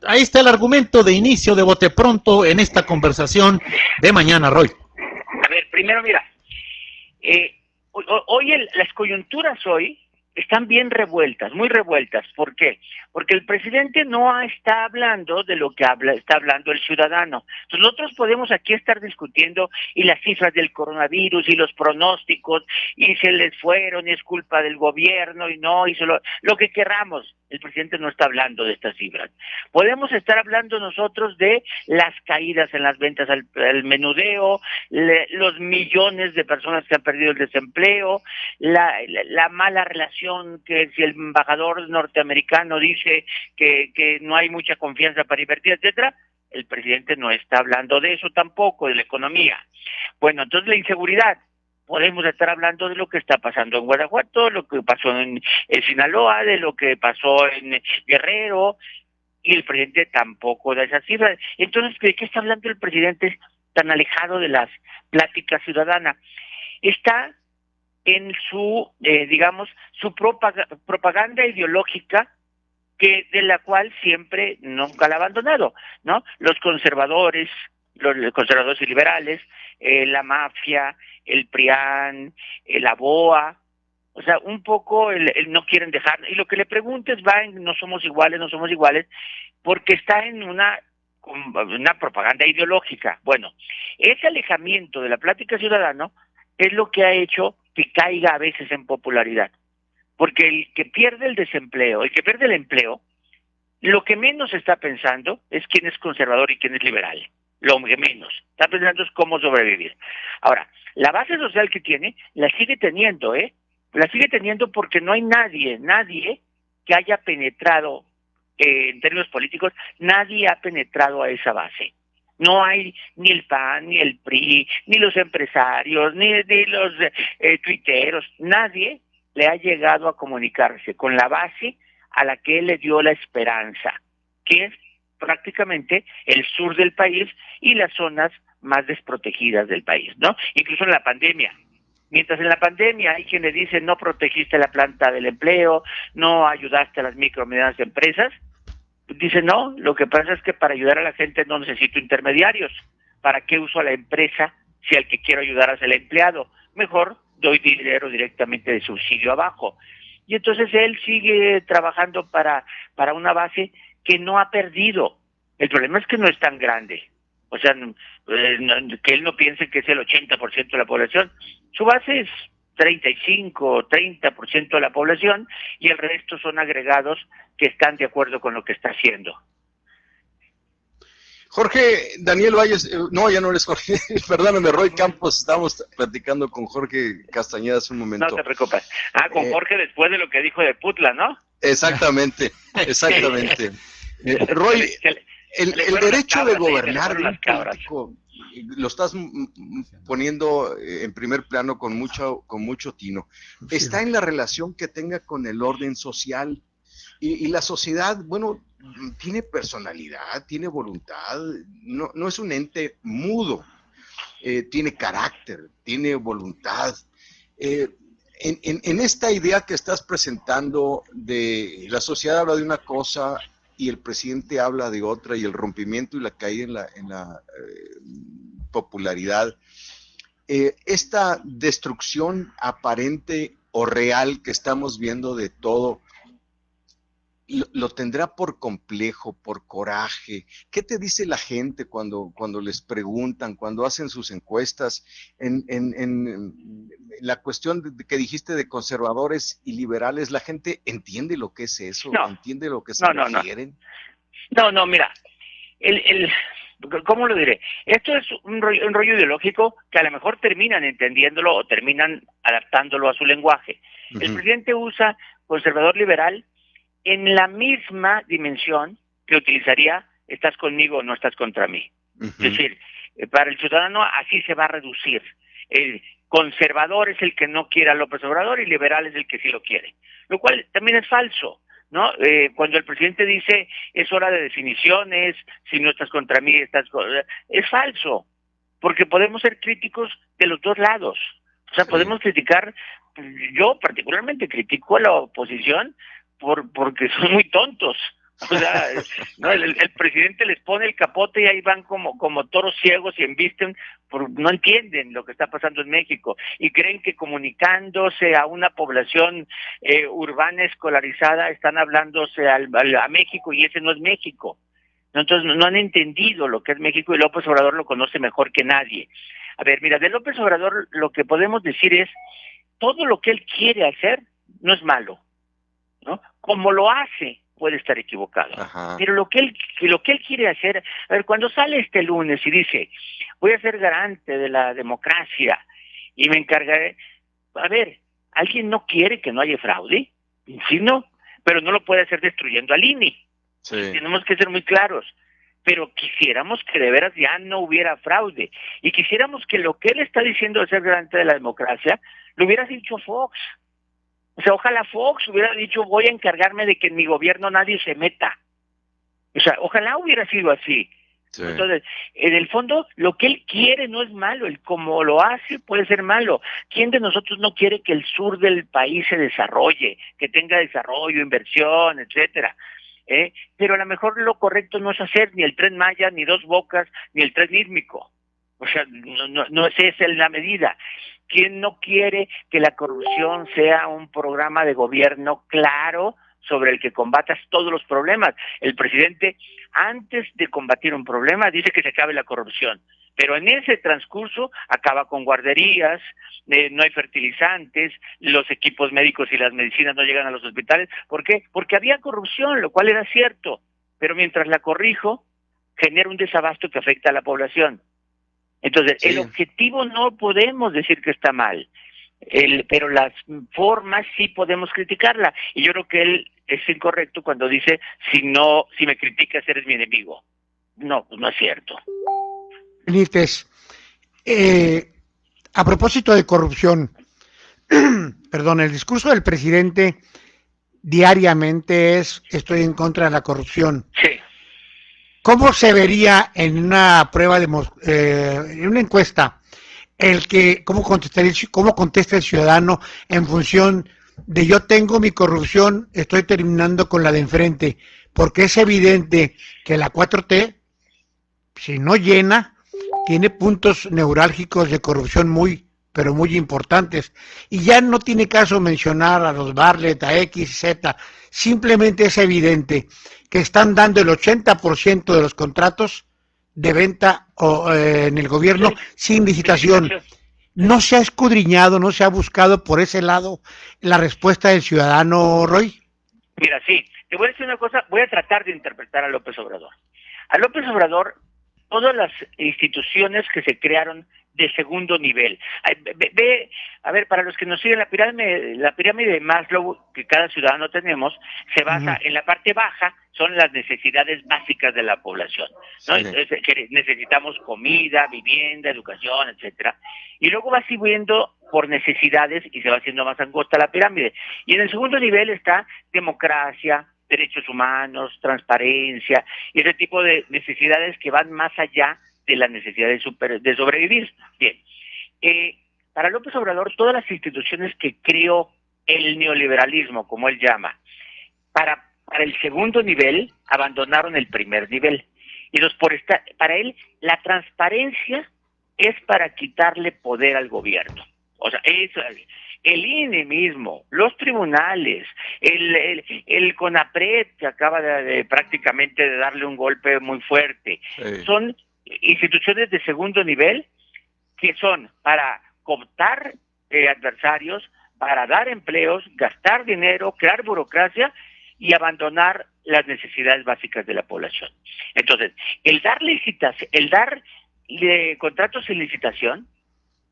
ahí está el argumento de inicio de bote pronto en esta conversación de mañana, Roy. A ver, primero mira, hoy las coyunturas hoy están bien revueltas, muy revueltas. ¿Por qué? Porque el presidente no está hablando de lo que está hablando el ciudadano. Entonces nosotros podemos aquí estar discutiendo y las cifras del coronavirus y los pronósticos y se les fueron y es culpa del gobierno y no, y lo que queramos. El presidente no está hablando de estas cifras. Podemos estar hablando nosotros de las caídas en las ventas al menudeo, los millones de personas que han perdido el desempleo, la mala relación que si el embajador norteamericano dice que no hay mucha confianza para invertir, etcétera. El presidente no está hablando de eso tampoco, de la economía. Bueno, entonces la inseguridad. Podemos estar hablando de lo que está pasando en Guanajuato, lo que pasó en Sinaloa, de lo que pasó en Guerrero, y el presidente tampoco da esas cifras. Entonces, ¿de qué está hablando el presidente tan alejado de las pláticas ciudadanas? Está en su, su propaganda ideológica, de la cual siempre nunca la ha abandonado, ¿no? Los conservadores y liberales, la mafia, el PRIAN, la BOA, o sea, un poco el no quieren dejar, y lo que le preguntes va en no somos iguales, porque está en una propaganda ideológica. Bueno, ese alejamiento de la plática ciudadana es lo que ha hecho que caiga a veces en popularidad, porque el que pierde el desempleo, el que pierde el empleo, lo que menos está pensando es quién es conservador y quién es liberal. Lo que menos está pensando es cómo sobrevivir. Ahora, la base social que tiene la sigue teniendo, la sigue teniendo porque no hay nadie que haya penetrado en términos políticos, nadie ha penetrado a esa base. No hay ni el PAN, ni el PRI, ni los empresarios, ni los tuiteros, nadie le ha llegado a comunicarse con la base a la que él le dio la esperanza, que es prácticamente el sur del país y las zonas más desprotegidas del país, ¿no? Incluso en la pandemia. Mientras en la pandemia hay quienes dicen no protegiste la planta del empleo, no ayudaste a las micro y medianas empresas, dicen no, lo que pasa es que para ayudar a la gente no necesito intermediarios. ¿Para qué uso a la empresa si al que quiero ayudar es el empleado? Mejor doy dinero directamente de subsidio abajo. Y entonces él sigue trabajando para una base que no ha perdido. El problema es que no es tan grande. O sea, que él no piense que es el 80% de la población. Su base es 35, 30% de la población y el resto son agregados que están de acuerdo con lo que está haciendo. Jorge Daniel Valles, no, ya no eres Jorge, perdóname, Roy Campos, estábamos platicando con Jorge Castañeda hace un momento. No te preocupes. Con Jorge después de lo que dijo de Putla, ¿no? Exactamente. Roy, el derecho de gobernar de un político, lo estás poniendo en primer plano con mucho tino, está en la relación que tenga con el orden social y la sociedad, bueno, tiene personalidad, tiene voluntad, no es un ente mudo, tiene carácter, tiene voluntad. En esta idea que estás presentando de la sociedad habla de una cosa y el presidente habla de otra, y el rompimiento y la caída en la popularidad, esta destrucción aparente o real que estamos viendo de todo, lo tendrá por complejo, por coraje. ¿Qué te dice la gente cuando les preguntan, cuando hacen sus encuestas en la cuestión que dijiste de conservadores y liberales? ¿La gente entiende lo que es eso? No. ¿Entiende lo que se refieren? No, mira, ¿cómo lo diré? Esto es un rollo ideológico que a lo mejor terminan entendiéndolo o terminan adaptándolo a su lenguaje. El presidente usa conservador liberal en la misma dimensión que utilizaría estás conmigo o no estás contra mí. Es decir, para el ciudadano así se va a reducir. El conservador es el que no quiere a López Obrador y liberal es el que sí lo quiere, lo cual también es falso, ¿no? Cuando el presidente dice es hora de definiciones, si no estás contra mí, es falso, porque podemos ser críticos de los dos lados. O sea, podemos criticar, yo particularmente critico a la oposición porque son muy tontos. O sea, no, el presidente les pone el capote y ahí van como toros ciegos y embisten, no entienden lo que está pasando en México y creen que comunicándose a una población urbana escolarizada están hablándose a México, y ese no es México. Entonces no han entendido lo que es México, y López Obrador lo conoce mejor que nadie. A ver, mira, de López Obrador lo que podemos decir es, todo lo que él quiere hacer no es malo, ¿no? Como lo hace, puede estar equivocado. Pero lo que él quiere hacer, a ver, cuando sale este lunes y dice, voy a ser garante de la democracia y me encargaré, a ver, ¿alguien no quiere que no haya fraude? Sí, no, pero no lo puede hacer destruyendo al INE. Sí. Tenemos que ser muy claros. Pero quisiéramos que de veras ya no hubiera fraude, y quisiéramos que lo que él está diciendo de ser garante de la democracia lo hubiera dicho Fox. O sea, ojalá Fox hubiera dicho, voy a encargarme de que en mi gobierno nadie se meta. O sea, ojalá hubiera sido así. Sí. Entonces, en el fondo, lo que él quiere no es malo, el cómo lo hace puede ser malo. ¿Quién de nosotros no quiere que el sur del país se desarrolle, que tenga desarrollo, inversión, etcétera? Pero a lo mejor lo correcto no es hacer ni el Tren Maya, ni Dos Bocas, ni el Tren Mísmico. O sea, no es esa la medida. ¿Quién no quiere que la corrupción sea un programa de gobierno claro sobre el que combatas todos los problemas? El presidente, antes de combatir un problema, dice que se acabe la corrupción, pero en ese transcurso acaba con guarderías, no hay fertilizantes, los equipos médicos y las medicinas no llegan a los hospitales. ¿Por qué? Porque había corrupción, lo cual era cierto, pero mientras la corrijo, genera un desabasto que afecta a la población. Entonces, sí, el objetivo no podemos decir que está mal, pero las formas sí podemos criticarla. Y yo creo que él es incorrecto cuando dice, si me criticas eres mi enemigo. No, pues no es cierto. Benítez, a propósito de corrupción, perdón, el discurso del presidente diariamente es, estoy en contra de la corrupción. Sí. ¿Cómo se vería en una prueba en una encuesta cómo contesta el ciudadano en función de yo tengo mi corrupción, estoy terminando con la de enfrente? Porque es evidente que la 4T, si no llena, tiene puntos neurálgicos de corrupción pero muy importantes. Y ya no tiene caso mencionar a los Bartlett, a X, Z. Simplemente es evidente que están dando el 80% de los contratos de venta en el gobierno sin licitación. ¿No se ha escudriñado, no se ha buscado por ese lado la respuesta del ciudadano, Roy? Mira, sí, te voy a decir una cosa, voy a tratar de interpretar a López Obrador. A López Obrador, todas las instituciones que se crearon de segundo nivel. A ver, para los que nos siguen, la pirámide de Maslow que cada ciudadano tenemos se basa en la parte baja, son las necesidades básicas de la población, ¿no? Sí. Que necesitamos comida, vivienda, educación, etcétera. Y luego va subiendo por necesidades y se va haciendo más angosta la pirámide. Y en el segundo nivel está democracia, derechos humanos, transparencia y ese tipo de necesidades que van más allá de la necesidad de sobrevivir. Bien, para López Obrador, todas las instituciones que creó el neoliberalismo, como él llama, para el segundo nivel, abandonaron el primer nivel. Y para él, la transparencia es para quitarle poder al gobierno. O sea, el INE mismo, los tribunales, el CONAPRED, que acaba prácticamente de darle un golpe muy fuerte, son instituciones de segundo nivel que son para cooptar adversarios, para dar empleos, gastar dinero, crear burocracia y abandonar las necesidades básicas de la población. Entonces, el dar contratos sin licitación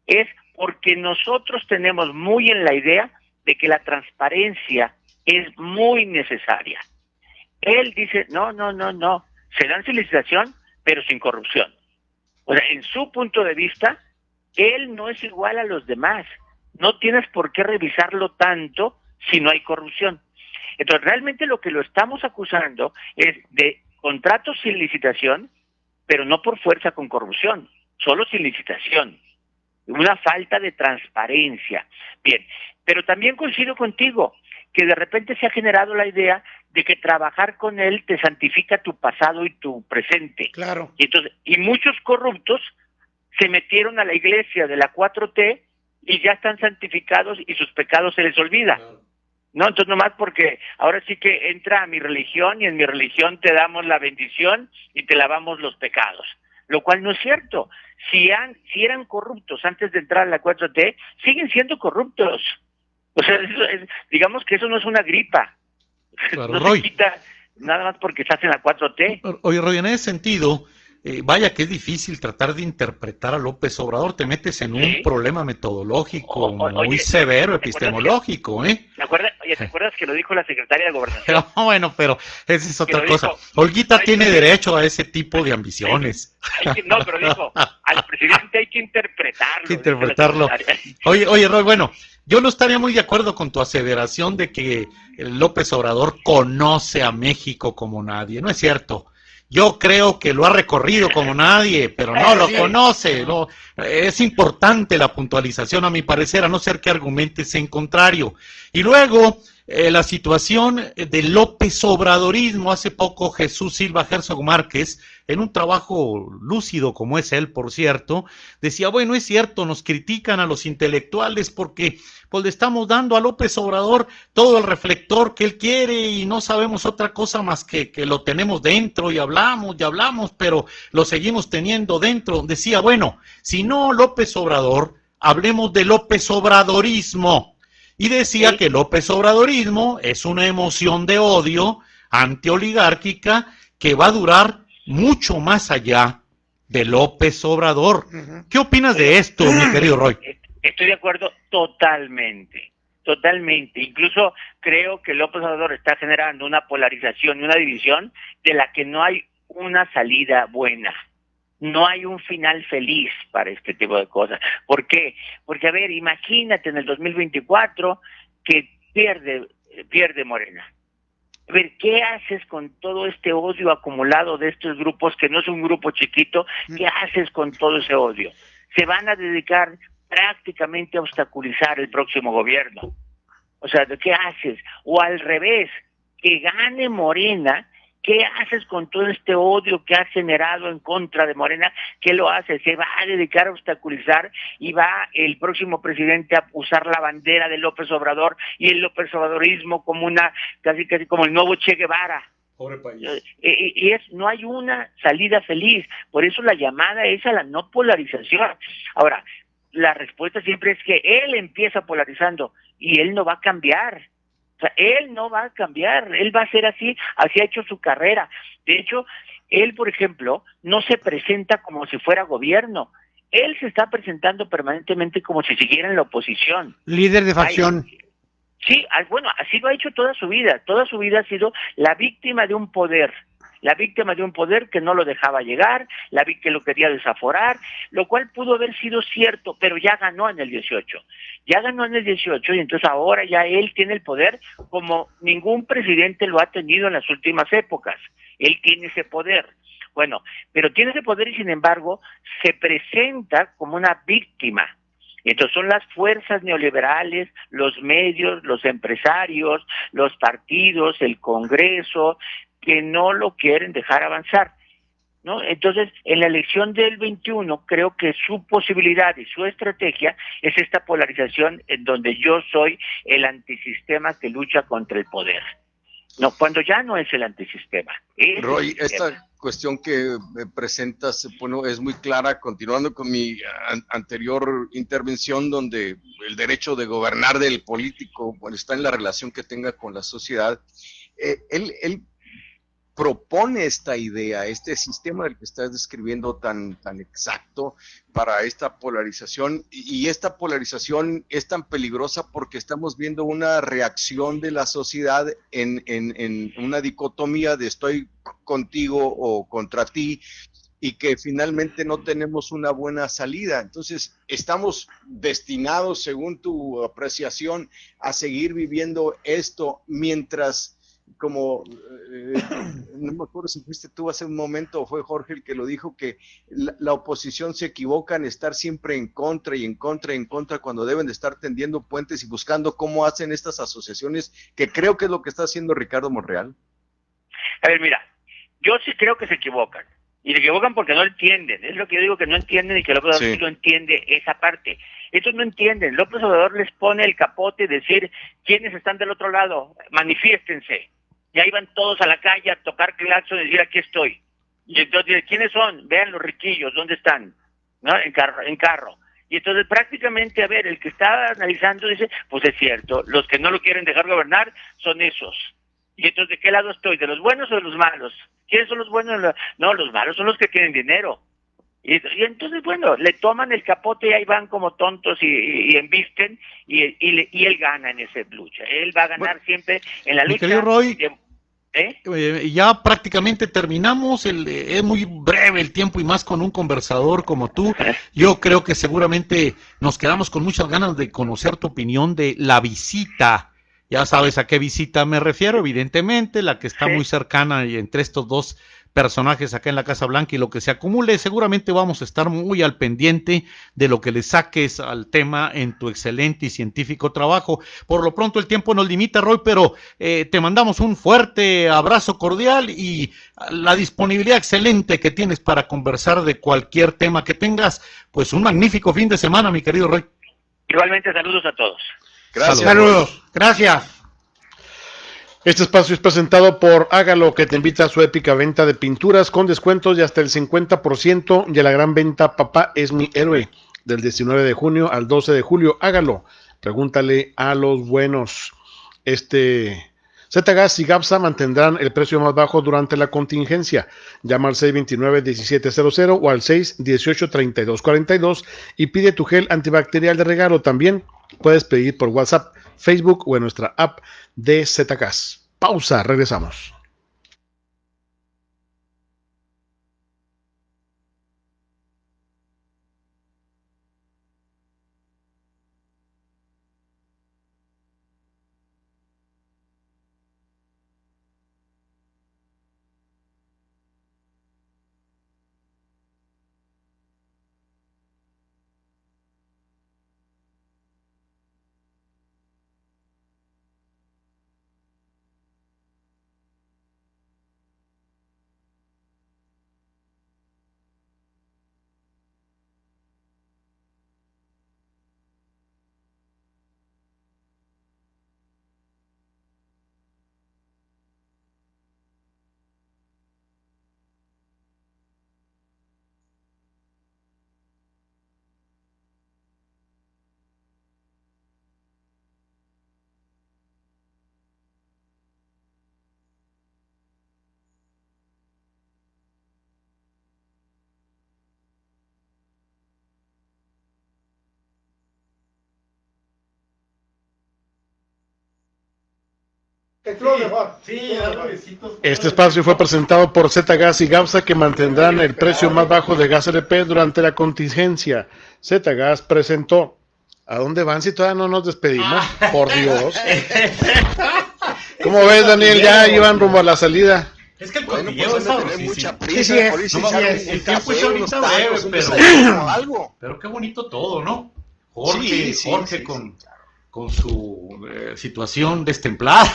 es porque nosotros tenemos muy en la idea de que la transparencia es muy necesaria. Él dice, no, se dan sin licitación, pero sin corrupción. O sea, en su punto de vista, él no es igual a los demás. No tienes por qué revisarlo tanto si no hay corrupción. Entonces, realmente lo que lo estamos acusando es de contratos sin licitación, pero no por fuerza con corrupción, solo sin licitación. Una falta de transparencia. Bien, pero también coincido contigo que de repente se ha generado la idea de que trabajar con él te santifica tu pasado y tu presente. Claro. Y muchos corruptos se metieron a la iglesia de la 4T y ya están santificados y sus pecados se les olvida. No, entonces nomás porque ahora sí que entra a mi religión y en mi religión te damos la bendición y te lavamos los pecados. Lo cual no es cierto. Si eran corruptos antes de entrar a la 4T, siguen siendo corruptos. O sea, digamos que eso no es una gripa. Claro, no Roy, se quita nada más porque estás en la 4T. Oye, Roy, en ese sentido, vaya que es difícil tratar de interpretar a López Obrador, te metes en un problema metodológico muy severo, epistemológico, ¿eh? ¿Te acuerdas que lo dijo la secretaria de Gobernación? Bueno, pero esa es otra cosa. Olguita tiene derecho a ese tipo de ambiciones. Pero dijo, al presidente hay que interpretarlo. Oye, Roy, bueno, yo no estaría muy de acuerdo con tu aseveración de que López Obrador conoce a México como nadie. No es cierto. Yo creo que lo ha recorrido como nadie, pero no lo conoce. No. Es importante la puntualización, a mi parecer, a no ser que argumentes en contrario. Y luego, la situación del López Obradorismo. Hace poco Jesús Silva Herzog Márquez, en un trabajo lúcido como es él, por cierto, decía, bueno, es cierto, nos critican a los intelectuales porque pues le estamos dando a López Obrador todo el reflector que él quiere y no sabemos otra cosa más que lo tenemos dentro y hablamos, pero lo seguimos teniendo dentro. Decía, bueno, si no López Obrador, hablemos de López Obradorismo. Y decía que López Obradorismo es una emoción de odio antioligárquica que va a durar mucho más allá de López Obrador. ¿Qué opinas de esto, mi querido Roy? Estoy de acuerdo totalmente. Incluso creo que López Obrador está generando una polarización y una división de la que no hay una salida buena. No hay un final feliz para este tipo de cosas. ¿Por qué? Porque, a ver, imagínate en el 2024 que pierde Morena. A ver, ¿qué haces con todo este odio acumulado de estos grupos, que no es un grupo chiquito? ¿Qué haces con todo ese odio? Se van a dedicar prácticamente a obstaculizar el próximo gobierno. O sea, ¿qué haces? O al revés, que gane Morena. ¿Qué haces con todo este odio que has generado en contra de Morena? ¿Qué lo hace? Se va a dedicar a obstaculizar y va el próximo presidente a usar la bandera de López Obrador y el López Obradorismo como casi como el nuevo Che Guevara. Pobre país. No hay una salida feliz. Por eso la llamada es a la no polarización. Ahora, la respuesta siempre es que él empieza polarizando y él no va a cambiar. O sea, él no va a cambiar, él va a ser así ha hecho su carrera. De hecho, él, por ejemplo, no se presenta como si fuera gobierno. Él se está presentando permanentemente como si siguiera en la oposición. Líder de facción. Sí, bueno, así lo ha hecho toda su vida. Toda su vida ha sido la víctima de un poder. La víctima de un poder que no lo dejaba llegar, que lo quería desaforar, lo cual pudo haber sido cierto, pero ya ganó en el 18. Ya ganó en el 18 y entonces ahora ya él tiene el poder como ningún presidente lo ha tenido en las últimas épocas. Él tiene ese poder. Bueno, pero tiene ese poder y sin embargo se presenta como una víctima. Entonces son las fuerzas neoliberales, los medios, los empresarios, los partidos, el Congreso, que no lo quieren dejar avanzar, ¿no? Entonces, en la elección del 21, creo que su posibilidad y su estrategia es esta polarización en donde yo soy el antisistema que lucha contra el poder. No, cuando ya no es el antisistema. Roy, esta cuestión que me presentas, bueno, es muy clara, continuando con mi anterior intervención, donde el derecho de gobernar del político, bueno, está en la relación que tenga con la sociedad. Él propone esta idea, este sistema del que estás describiendo tan exacto para esta polarización, y esta polarización es tan peligrosa porque estamos viendo una reacción de la sociedad en una dicotomía de estoy contigo o contra ti, y que finalmente no tenemos una buena salida. Entonces, estamos destinados, según tu apreciación, a seguir viviendo esto mientras, como, no me acuerdo si fuiste tú hace un momento o fue Jorge el que lo dijo, que la oposición se equivoca en estar siempre en contra y en contra y en contra, cuando deben de estar tendiendo puentes y buscando cómo hacen estas asociaciones, que creo que es lo que está haciendo Ricardo Monreal. A ver, mira, yo sí creo que se equivocan. Y se equivocan porque no entienden. Es lo que yo digo, que no entienden y que López Obrador sí no entiende esa parte. Estos no entienden. López Obrador les pone el capote y decir, ¿quiénes están del otro lado? Manifiéstense. Y ahí van todos a la calle a tocar claxon y decir, aquí estoy. Y entonces, ¿quiénes son? Vean los riquillos, ¿dónde están? ¿No? En carro. Y entonces prácticamente, a ver, el que está analizando dice, pues es cierto, los que no lo quieren dejar gobernar son esos. Y entonces, ¿de qué lado estoy? ¿De los buenos o de los malos? ¿Quiénes son los buenos? No, los malos son los que tienen dinero. Y entonces, bueno, le toman el capote y ahí van como tontos y embisten y él gana en esa lucha. Él va a ganar siempre en la lucha. Mi querido Roy, ya prácticamente terminamos, es muy breve el tiempo y más con un conversador como tú. Yo creo que seguramente nos quedamos con muchas ganas de conocer tu opinión de la visita. Ya sabes a qué visita me refiero, evidentemente, la que está muy cercana entre estos dos personajes acá en la Casa Blanca y lo que se acumule. Seguramente vamos a estar muy al pendiente de lo que le saques al tema en tu excelente y científico trabajo. Por lo pronto el tiempo nos limita, Roy, pero te mandamos un fuerte abrazo cordial y la disponibilidad excelente que tienes para conversar de cualquier tema que tengas. Pues un magnífico fin de semana, mi querido Roy. Igualmente, saludos a todos. Gracias. Saludos. Gracias. Este espacio es presentado por Hágalo, que te invita a su épica venta de pinturas con descuentos de hasta el 50% y a la gran venta Papá es mi héroe, del 19 de junio al 12 de julio. Hágalo, pregúntale a los buenos. Zgas y Gapsa mantendrán el precio más bajo durante la contingencia. Llama al 629-1700 o al 618-3242 y pide tu gel antibacterial de regalo. También puedes pedir por WhatsApp, Facebook o en nuestra app de Zgas. Pausa, regresamos. Este espacio fue presentado por Zgas y Gapsa, que mantendrán el precio más bajo de gas LP durante la contingencia. Zgas presentó. ¿A dónde van si todavía no nos despedimos? Por Dios. ¿Cómo ves, Daniel? Ya iban rumbo a la salida. Es que el cotilleo es mucha prisa, por eso el tiempo es ahorita breve, pero qué bonito todo, ¿no? Jorge con su situación destemplada,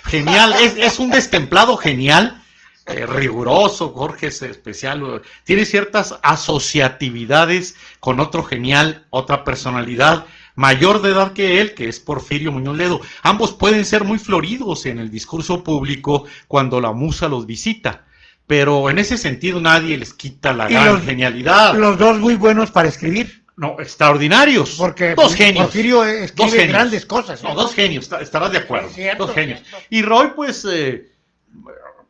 genial, es un destemplado genial, riguroso. Jorge es especial, tiene ciertas asociatividades con otro genial, otra personalidad mayor de edad que él, que es Porfirio Muñoz Ledo. Ambos pueden ser muy floridos en el discurso público cuando la musa los visita, pero en ese sentido nadie les quita la gran genialidad. Los dos muy buenos para escribir. No, extraordinarios. Porque dos genios. Porfirio escribe grandes cosas. No, dos genios, estarás de acuerdo. Dos genios. Y Roy, pues,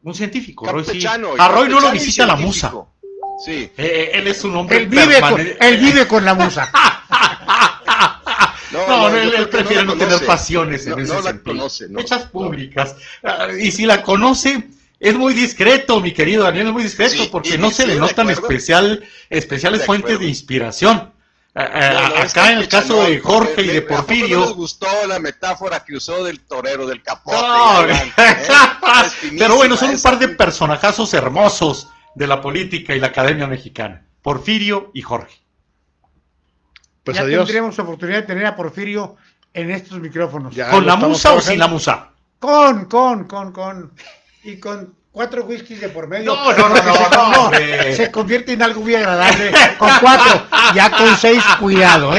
Un científico, Roy, sí. Campechano, A Roy no lo campechano y visita la musa. científico. Sí. Él es un hombre Él vive con la musa. No, yo él creo que prefiere no la tener conoce. pasiones en No ese la sentido. conoce, no. Hechas públicas. Y si la conoce, es muy discreto, mi querido Daniel, es muy discreto, Sí, porque y no se sí, le de notan acuerdo. especiales De fuentes acuerdo. de inspiración. No, es Acá en el caso campechanón, de Jorge porque y de ¿a poco no Porfirio. les gustó la metáfora que usó del torero, del capote? No, Es finísima pero bueno, son un esa. par de personajazos hermosos de la política y la academia mexicana. Porfirio y Jorge. Pues ya adiós. tendremos oportunidad de tener a Porfirio en estos micrófonos. Ya ¿Con lo la estamos musa o sin la trabajando. musa? Y con 4 whiskies de por medio. No, hombre. Se convierte en algo muy agradable con 4. Ya con 6, cuidado,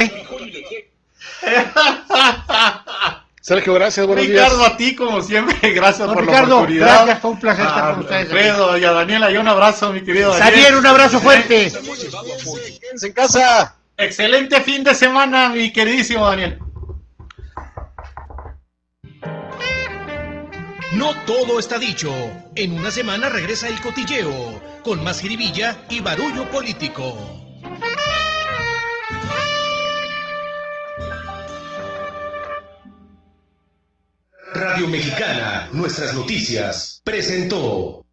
Sergio, gracias, buenos Ricardo, días. a ti como siempre, gracias Don por Ricardo, la oportunidad. gracias, fue un placer estar con ustedes. Alfredo y a Daniela, y un abrazo, mi querido Daniel. Daniel, un abrazo fuerte. Quédense en casa. Excelente fin de semana, mi queridísimo Daniel. No todo está dicho. En una semana regresa el cotilleo, con más jiribilla y barullo político. Radio Mexicana, nuestras noticias, presentó.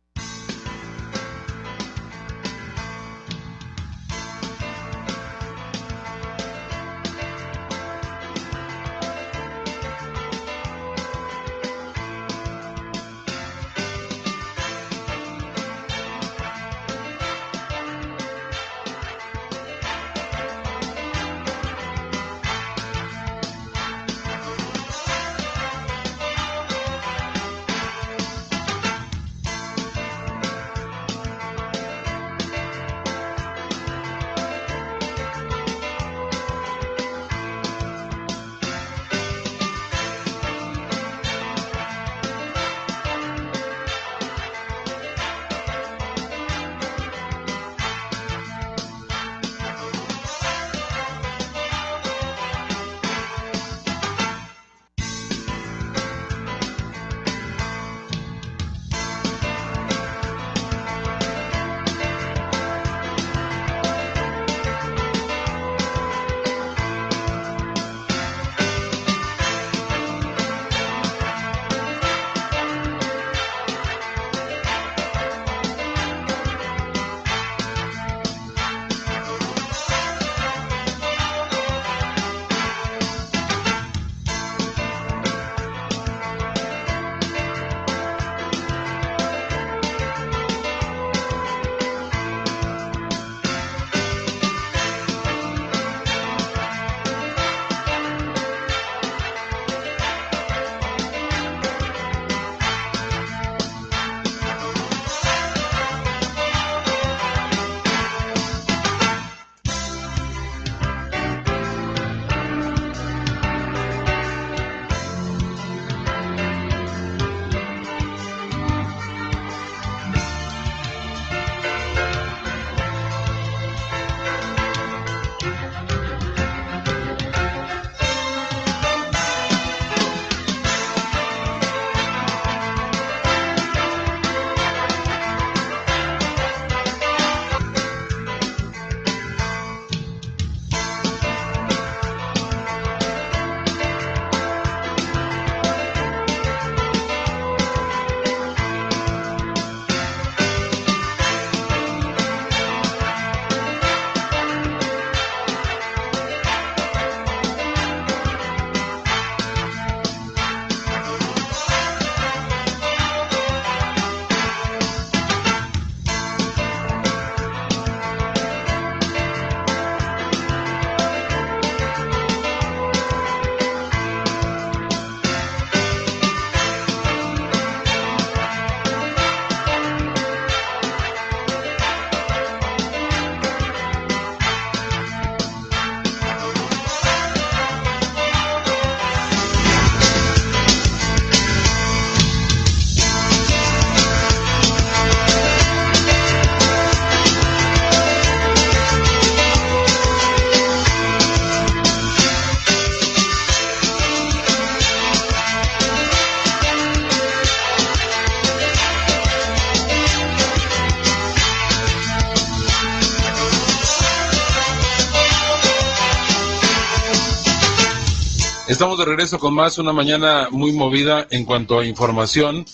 Estamos de regreso con más, una mañana muy movida en cuanto a información.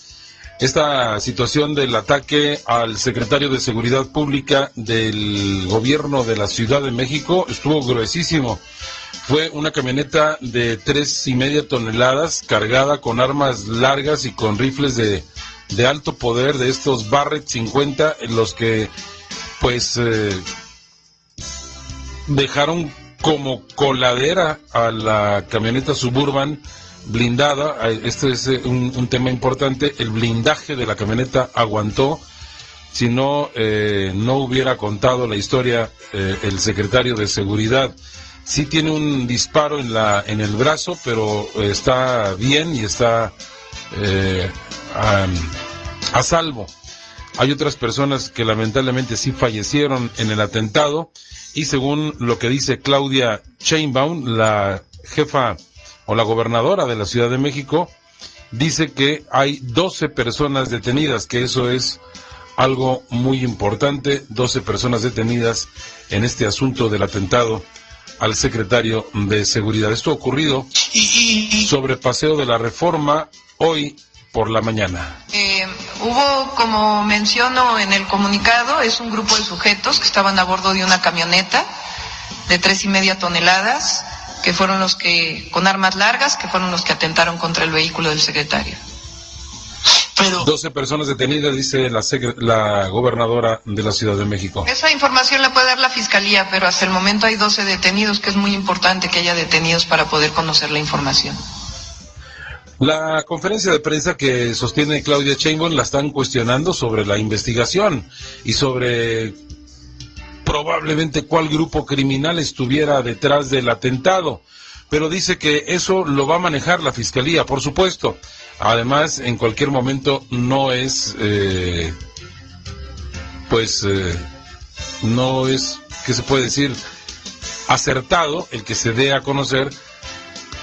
Esta situación del ataque al secretario de Seguridad Pública del gobierno de la Ciudad de México estuvo gruesísimo. Fue una camioneta de 3.5 toneladas cargada con armas largas y con rifles de alto poder, de estos Barrett 50, en los que pues dejaron como coladera a la camioneta Suburban blindada. Este es un tema importante. El blindaje de la camioneta aguantó. Si no, no hubiera contado la historia el secretario de Seguridad. Sí tiene un disparo en el brazo, pero está bien y está a salvo. Hay otras personas que lamentablemente sí fallecieron en el atentado, y según lo que dice Claudia Sheinbaum, la jefa o la gobernadora de la Ciudad de México, dice que hay 12 personas detenidas, que eso es algo muy importante, 12 personas detenidas en este asunto del atentado al secretario de Seguridad. Esto ha ocurrido sobre Paseo de la Reforma hoy por la mañana. Hubo, como menciono en el comunicado, es un grupo de sujetos que estaban a bordo de una camioneta de 3.5 toneladas, que fueron los que, con armas largas, que fueron los que atentaron contra el vehículo del secretario. 12 personas detenidas, dice la gobernadora de la Ciudad de México. Esa información la puede dar la Fiscalía, pero hasta el momento hay 12 detenidos, que es muy importante que haya detenidos para poder conocer la información. La conferencia de prensa que sostiene Claudia Sheinbaum la están cuestionando sobre la investigación y sobre probablemente cuál grupo criminal estuviera detrás del atentado, pero dice que eso lo va a manejar la Fiscalía, por supuesto. Además, en cualquier momento no es, no es, ¿qué se puede decir?, acertado el que se dé a conocer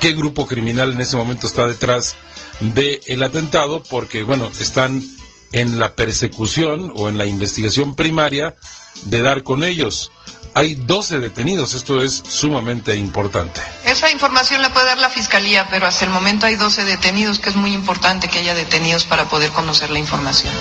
qué grupo criminal en ese momento está detrás del atentado, porque, bueno, están en la persecución o en la investigación primaria de dar con ellos. Hay 12 detenidos, esto es sumamente importante. Esa información la puede dar la Fiscalía, pero hasta el momento hay 12 detenidos, que es muy importante que haya detenidos para poder conocer la información.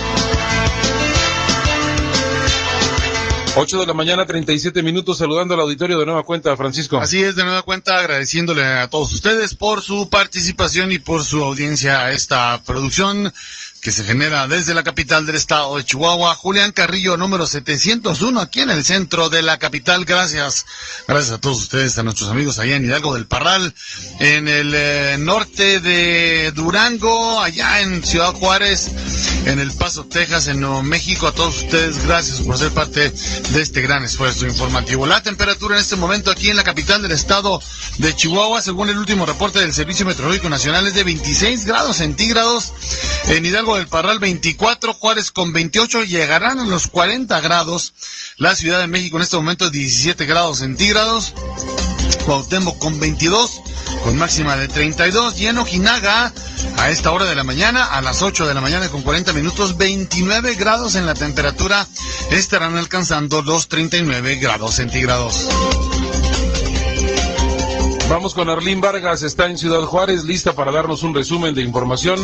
8 de la mañana, 37 minutos, saludando al auditorio de nueva cuenta, Francisco. Así es, de nueva cuenta, agradeciéndole a todos ustedes por su participación y por su audiencia a esta producción que se genera desde la capital del estado de Chihuahua. Julián Carrillo, número 701, aquí en el centro de la capital. Gracias a todos ustedes, a nuestros amigos allá en Hidalgo del Parral, en el norte de Durango, allá en Ciudad Juárez, en El Paso, Texas, en Nuevo México. A todos ustedes, gracias por ser parte de este gran esfuerzo informativo. La temperatura en este momento aquí en la capital del estado de Chihuahua, según el último reporte del Servicio Meteorológico Nacional, es de 26 grados centígrados. En Hidalgo del Parral 24, Juárez con 28, llegarán a los 40 grados. La Ciudad de México en este momento 17 grados centígrados. Cuauhtémoc con 22, con máxima de 32. Y en Ojinaga, a esta hora de la mañana, a las 8 de la mañana con 40 minutos, 29 grados en la temperatura. Estarán alcanzando los 39 grados centígrados. Vamos con Arlín Vargas, está en Ciudad Juárez, lista para darnos un resumen de información.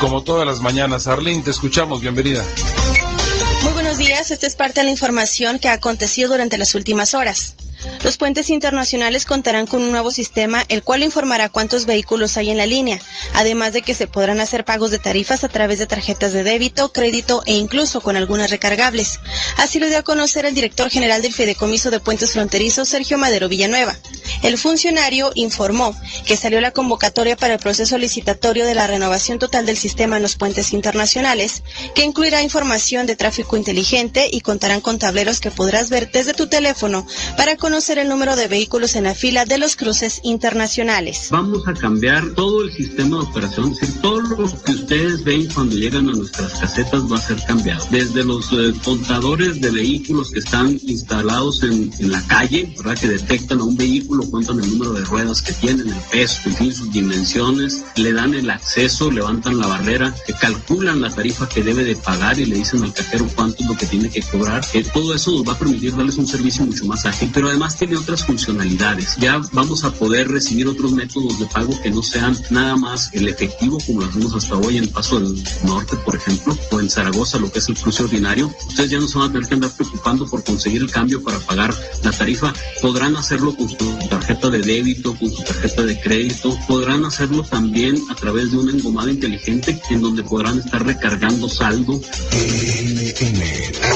Como todas las mañanas, Arlín, te escuchamos, bienvenida. Muy buenos días, esta es parte de la información que ha acontecido durante las últimas horas. Los puentes internacionales contarán con un nuevo sistema, el cual informará cuántos vehículos hay en la línea, además de que se podrán hacer pagos de tarifas a través de tarjetas de débito, crédito e incluso con algunas recargables. Así lo dio a conocer el director general del Fideicomiso de Puentes Fronterizos, Sergio Madero Villanueva. El funcionario informó que salió la convocatoria para el proceso licitatorio de la renovación total del sistema en los puentes internacionales, que incluirá información de tráfico inteligente y contarán con tableros que podrás ver desde tu teléfono para conocer el número de vehículos en la fila de los cruces internacionales. Vamos a cambiar todo el sistema de operación, es decir, todo lo que ustedes ven cuando llegan a nuestras casetas va a ser cambiado. Desde los contadores de vehículos que están instalados en la calle, ¿verdad?, que detectan a un vehículo, cuentan el número de ruedas que tienen, el peso, en fin, sus dimensiones, le dan el acceso, levantan la barrera, calculan la tarifa que debe de pagar y le dicen al cajero cuánto es lo que tiene que cobrar. Todo eso nos va a permitir darles un servicio mucho más ágil, pero además además tiene otras funcionalidades. Ya vamos a poder recibir otros métodos de pago que no sean nada más el efectivo, como lo hacemos hasta hoy en Paso del Norte, por ejemplo, o en Zaragoza, lo que es el cruce ordinario. Ustedes ya no se van a tener que andar preocupando por conseguir el cambio para pagar la tarifa. Podrán hacerlo con su tarjeta de débito, con su tarjeta de crédito. Podrán hacerlo también a través de una engomada inteligente en donde podrán estar recargando saldo.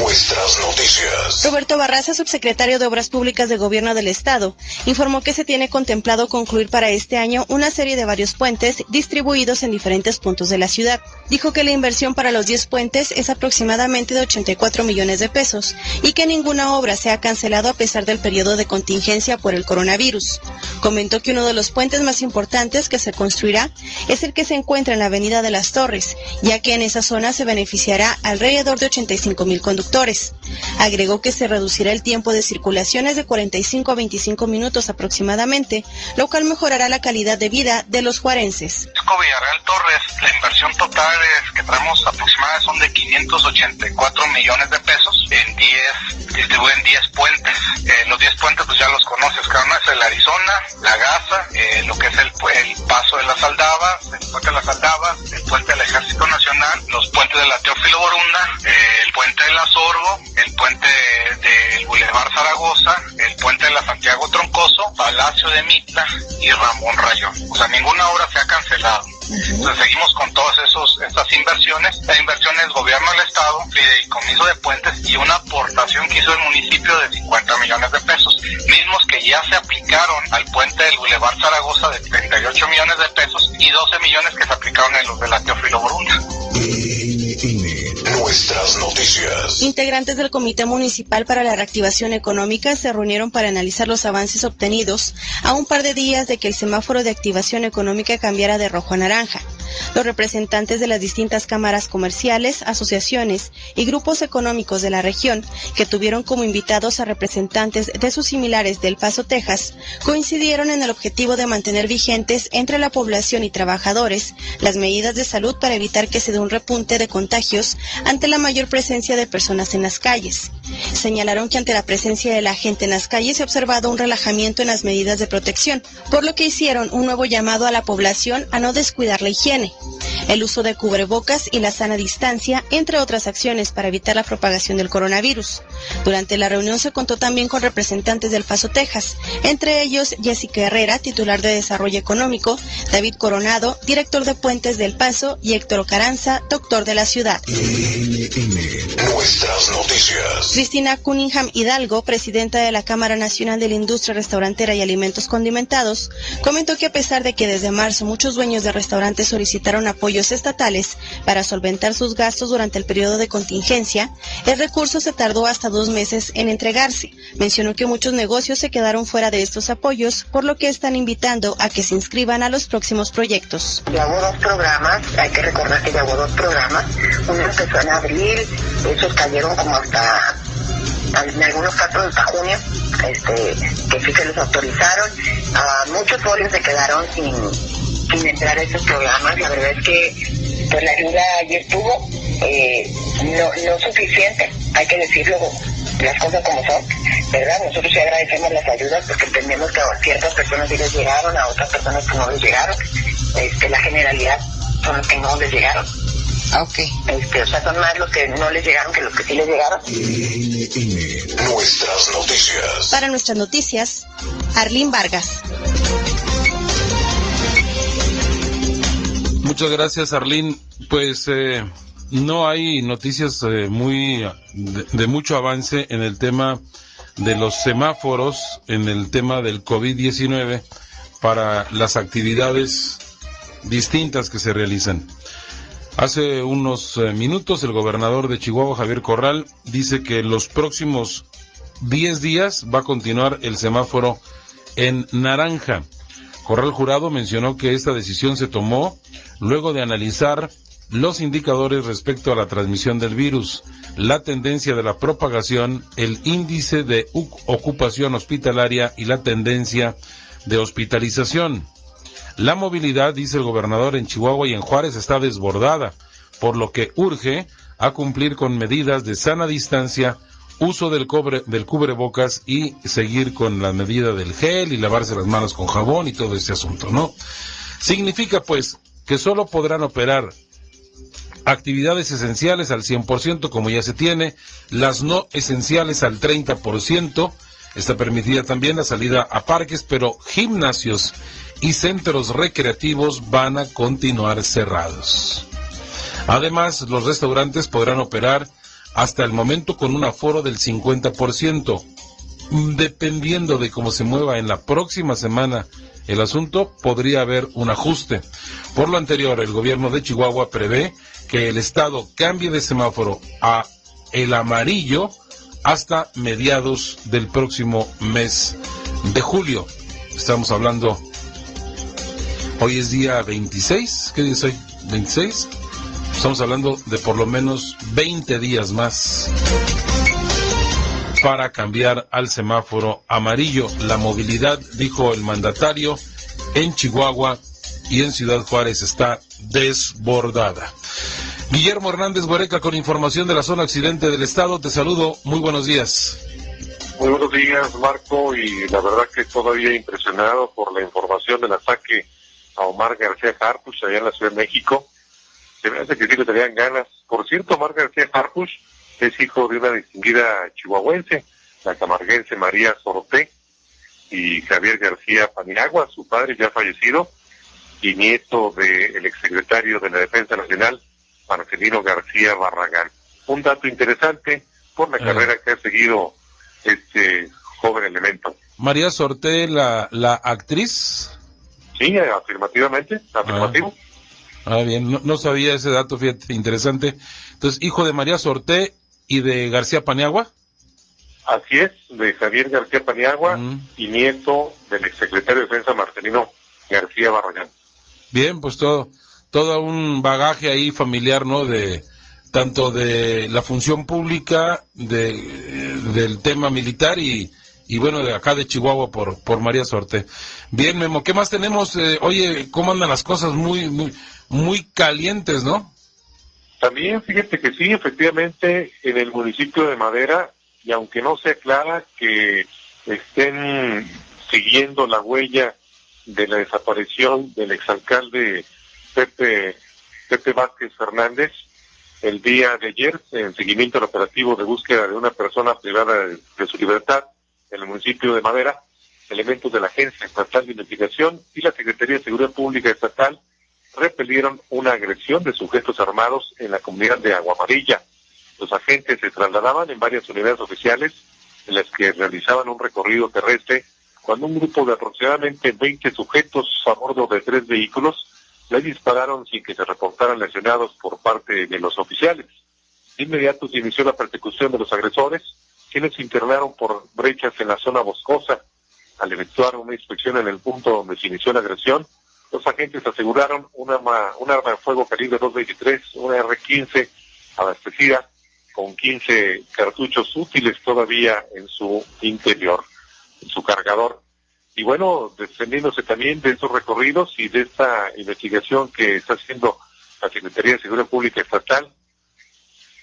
Nuestras noticias. Roberto Barraza, subsecretario de Obras Públicas de Gobierno del Estado, informó que se tiene contemplado concluir para este año una serie de varios puentes distribuidos en diferentes puntos de la ciudad. Dijo que la inversión para los 10 puentes es aproximadamente de 84 millones de pesos y que ninguna obra se ha cancelado a pesar del periodo de contingencia por el coronavirus. Comentó que uno de los puentes más importantes que se construirá es el que se encuentra en la Avenida de las Torres, ya que en esa zona se beneficiará alrededor de 85,000 conductores. Agregó que se reducirá el tiempo de circulaciones de 45 a 25 minutos aproximadamente, lo cual mejorará la calidad de vida de los juarenses. Villarreal Torres, la inversión total que traemos aproximadamente son de 584 millones de pesos distribuyen 10 puentes. Los 10 puentes pues ya los conoces, cada uno es el Arizona, la Gaza, lo que es el Paso de las Aldabas, el puente de las Aldabas, el puente del Ejército Nacional, los puentes de la Teófilo Borunda, el puente de la Sorgo, el puente del Boulevard Zaragoza, el puente de la Santiago Troncoso, Palacio de Mitla y Ramón Rayón. O sea, ninguna obra se ha cancelado. Entonces seguimos con todas estas inversiones. La inversión es gobierno del estado, fideicomiso de puentes y una aportación que hizo el municipio de 50 millones de pesos, mismos que ya se aplicaron al puente del Boulevard Zaragoza de 38 millones de pesos y 12 millones que se aplicaron en los de la Teófilo Borunda. Nuestras noticias. Integrantes del Comité Municipal para la Reactivación Económica se reunieron para analizar los avances obtenidos a un par de días de que el semáforo de activación económica cambiara de rojo a naranja. Los representantes de las distintas cámaras comerciales, asociaciones y grupos económicos de la región, que tuvieron como invitados a representantes de sus similares del Paso, Texas, coincidieron en el objetivo de mantener vigentes entre la población y trabajadores las medidas de salud para evitar que se dé un repunte de contagios ante la mayor presencia de personas en las calles. Señalaron que ante la presencia de la gente en las calles se ha observado un relajamiento en las medidas de protección, por lo que hicieron un nuevo llamado a la población a no descuidar la higiene, el uso de cubrebocas y la sana distancia, entre otras acciones para evitar la propagación del coronavirus. Durante la reunión se contó también con representantes del Paso, Texas, entre ellos Jessica Herrera, titular de Desarrollo Económico, David Coronado, director de Puentes del Paso, y Héctor Caranza, doctor de la ciudad. Nuestras noticias. Cristina Cunningham Hidalgo, presidenta de la Cámara Nacional de la Industria Restaurantera y Alimentos Condimentados, comentó que a pesar de que desde marzo muchos dueños de restaurantes solicitaron apoyos estatales para solventar sus gastos durante el periodo de contingencia, el recurso se tardó hasta 2 meses en entregarse. Mencionó que muchos negocios se quedaron fuera de estos apoyos, por lo que están invitando a que se inscriban a los próximos proyectos. Ya hubo 2 programas, hay que recordar que ya hubo 2 programas, uno empezó en abril, esos cayeron como hasta, en algunos casos hasta junio, que sí se los autorizaron. Muchos folios se quedaron sin entrar a esos programas. La verdad es que pues la ayuda ahí estuvo, no suficiente, hay que decirlo, las cosas como son, ¿verdad? Nosotros sí agradecemos las ayudas porque entendemos que a ciertas personas sí les llegaron, a otras personas que no les llegaron, la generalidad son los que no les llegaron. Okay. O sea, son más los que no les llegaron que los que sí les llegaron. Nuestras noticias. Para nuestras noticias, Arlene Vargas. Muchas gracias, Arlene. Pues no hay noticias de mucho avance en el tema de los semáforos, en el tema del COVID-19 para las actividades distintas que se realizan. Hace unos minutos el gobernador de Chihuahua, Javier Corral, dice que los próximos 10 días va a continuar el semáforo en naranja. Corral Jurado mencionó que esta decisión se tomó luego de analizar los indicadores respecto a la transmisión del virus, la tendencia de la propagación, el índice de ocupación hospitalaria y la tendencia de hospitalización. La movilidad, dice el gobernador, en Chihuahua y en Juárez está desbordada, por lo que urge a cumplir con medidas de sana distancia, uso del cubrebocas y seguir con la medida del gel y lavarse las manos con jabón y todo ese asunto, ¿no? Significa, pues, que solo podrán operar actividades esenciales al 100%, como ya se tiene, las no esenciales al 30%, está permitida también la salida a parques, pero gimnasios y centros recreativos van a continuar cerrados. Además, los restaurantes podrán operar hasta el momento con un aforo del 50%. Dependiendo de cómo se mueva en la próxima semana el asunto, podría haber un ajuste. Por lo anterior, el gobierno de Chihuahua prevé que el estado cambie de semáforo a el amarillo hasta mediados del próximo mes de julio. Estamos hablando, hoy es día 26, ¿qué día es hoy? ¿26? Estamos hablando de por lo menos 20 días más para cambiar al semáforo amarillo. La movilidad, dijo el mandatario, en Chihuahua y en Ciudad Juárez está desbordada. Guillermo Hernández Huereca con información de la zona occidente del estado. Te saludo, muy buenos días. Muy buenos días, Marco, y la verdad que todavía impresionado por la información del ataque a Omar García Harfuch allá en la Ciudad de México. Se me hace que sí le tenían ganas. Por cierto, Omar García Harfuch es hijo de una distinguida chihuahuense, la camarguense María Sorté, y Javier García Paniagua, su padre ya fallecido, y nieto del exsecretario de la Defensa Nacional, Marcelino García Barragán. Un dato interesante por la carrera que ha seguido este joven elemento. María Sorté, la actriz. Sí, afirmativamente, afirmativo. Bien, no sabía ese dato, fíjate, interesante. Entonces, hijo de María Sorté y de García Paniagua. Así es, de Javier García Paniagua y nieto del exsecretario de Defensa Marcelino García Barragán. Bien, pues todo un bagaje ahí familiar, ¿no? De tanto de la función pública, del tema militar y bueno, de acá de Chihuahua por María Sorté. Bien, Memo, ¿qué más tenemos? Oye, ¿cómo andan las cosas? Muy calientes, ¿no? También, fíjate que sí, efectivamente, en el municipio de Madera, y aunque no sea clara que estén siguiendo la huella de la desaparición del exalcalde Pepe Vázquez Fernández, el día de ayer, en seguimiento al operativo de búsqueda de una persona privada de su libertad en el municipio de Madera, elementos de la Agencia Estatal de Investigación y la Secretaría de Seguridad Pública Estatal repelieron una agresión de sujetos armados en la comunidad de Agua Amarilla. Los agentes se trasladaban en varias unidades oficiales en las que realizaban un recorrido terrestre cuando un grupo de aproximadamente 20 sujetos a bordo de 3 vehículos le dispararon sin que se reportaran lesionados por parte de los oficiales. De inmediato se inició la persecución de los agresores, quienes se internaron por brechas en la zona boscosa. Al efectuar una inspección en el punto donde se inició la agresión, los agentes aseguraron un arma de fuego calibre .223, una R-15 abastecida con 15 cartuchos útiles todavía en su interior, en su cargador. Y bueno, defendiéndose también de estos recorridos y de esta investigación que está haciendo la Secretaría de Seguridad Pública Estatal,